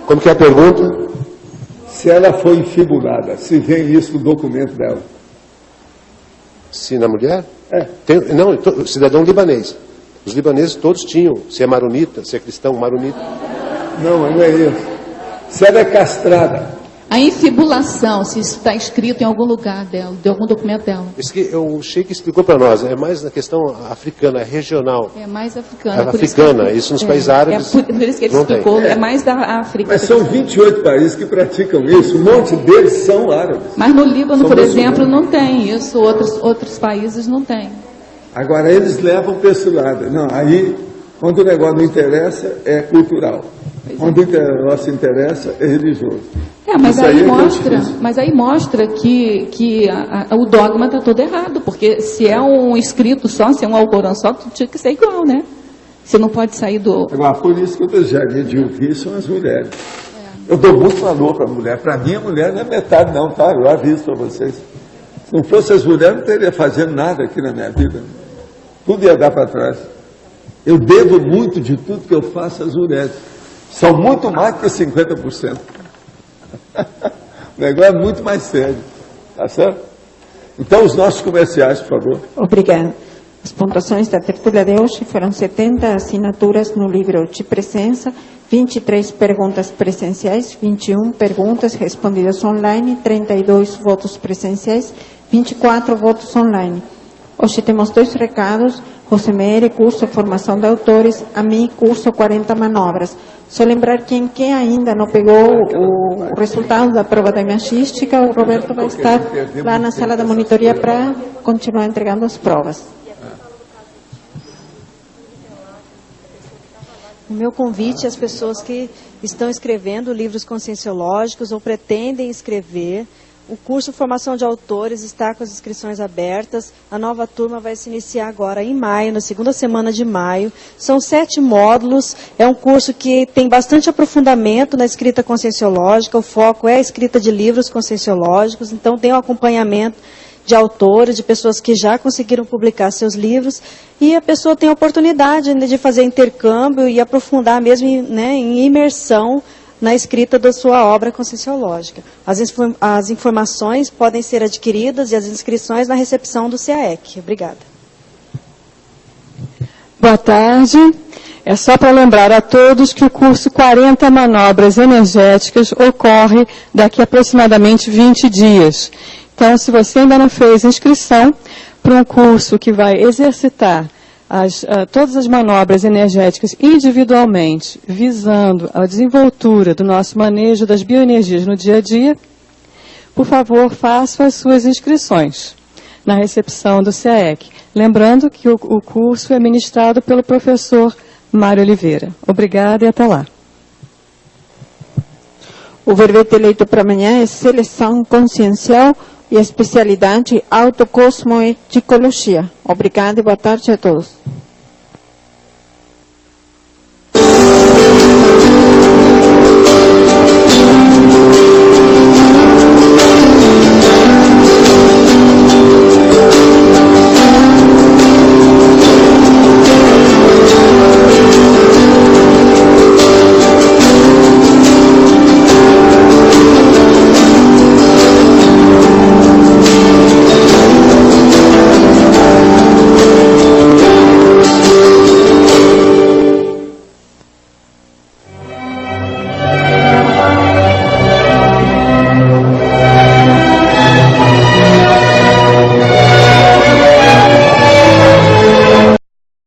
Como que é a pergunta?
Se ela foi infibulada, se vem isso no documento dela.
Se na mulher?
Não,
cidadão libanês. Os libaneses todos tinham. Se é maronita, se é cristão, maronita.
Não é isso. Se ela é castrada.
A infibulação, se isso está escrito em algum lugar dela, de algum documento dela.
Isso que o Sheik explicou para nós, é mais na questão africana, é regional.
É mais africana.
Isso nos países árabes.
Por isso que ele explicou, é mais da África.
Mas são 28 países que praticam isso, um monte deles são árabes.
Mas no Líbano, por exemplo, não tem isso, outros países não têm.
Agora, eles levam para esse lado. Não, aí, quando o negócio não interessa, é cultural. Quando o negócio interessa, é religioso.
Mas aí mostra que o dogma está todo errado, porque se é um escrito só, se é um Alcorão só, tinha que ser igual, né? Você não pode sair do...
Agora, por isso que eu desejaria de ouvir são as mulheres. Eu dou muito valor para a mulher. Para mim, a mulher não é metade não, tá? Eu aviso para vocês. Se não fosse as mulheres, não teria fazendo nada aqui na minha vida. Tudo ia dar para trás. Eu devo muito de tudo que eu faço às mulheres. São muito mais que 50%. O negócio é muito mais sério. Tá certo? Então, os nossos comerciais, por favor.
Obrigada. As pontuações da tertúlia de hoje foram 70 assinaturas no livro de presença, 23 perguntas presenciais, 21 perguntas respondidas online, 32 votos presenciais, 24 votos online. Hoje temos 2 recados: Rosemary, curso Formação de Autores, a mim, curso 40 Manobras. Só lembrar quem ainda não pegou o resultado da prova da imagística, o Roberto vai estar lá na sala da monitoria para continuar entregando as provas.
O meu convite às pessoas que estão escrevendo livros conscienciológicos ou pretendem escrever. O curso Formação de Autores está com as inscrições abertas. A nova turma vai se iniciar agora em maio, na segunda semana de maio. São 7 módulos. É um curso que tem bastante aprofundamento na escrita conscienciológica. O foco é a escrita de livros conscienciológicos. Então, tem um acompanhamento de autores, de pessoas que já conseguiram publicar seus livros. E a pessoa tem a oportunidade de fazer intercâmbio e aprofundar mesmo em imersão na escrita da sua obra conscienciológica. As informações podem ser adquiridas e as inscrições na recepção do CAEC. Obrigada.
Boa tarde. É só para lembrar a todos que o curso 40 Manobras Energéticas ocorre daqui a aproximadamente 20 dias. Então, se você ainda não fez inscrição para um curso que vai exercitar todas as manobras energéticas individualmente, visando a desenvoltura do nosso manejo das bioenergias no dia a dia, por favor, façam as suas inscrições na recepção do CAEC. Lembrando que o curso é ministrado pelo professor Mário Oliveira. Obrigada e até lá.
O verbete eleito para amanhã é Seleção Consciencial e a especialidade Autocosmoeticologia. Obrigada e boa tarde a todos.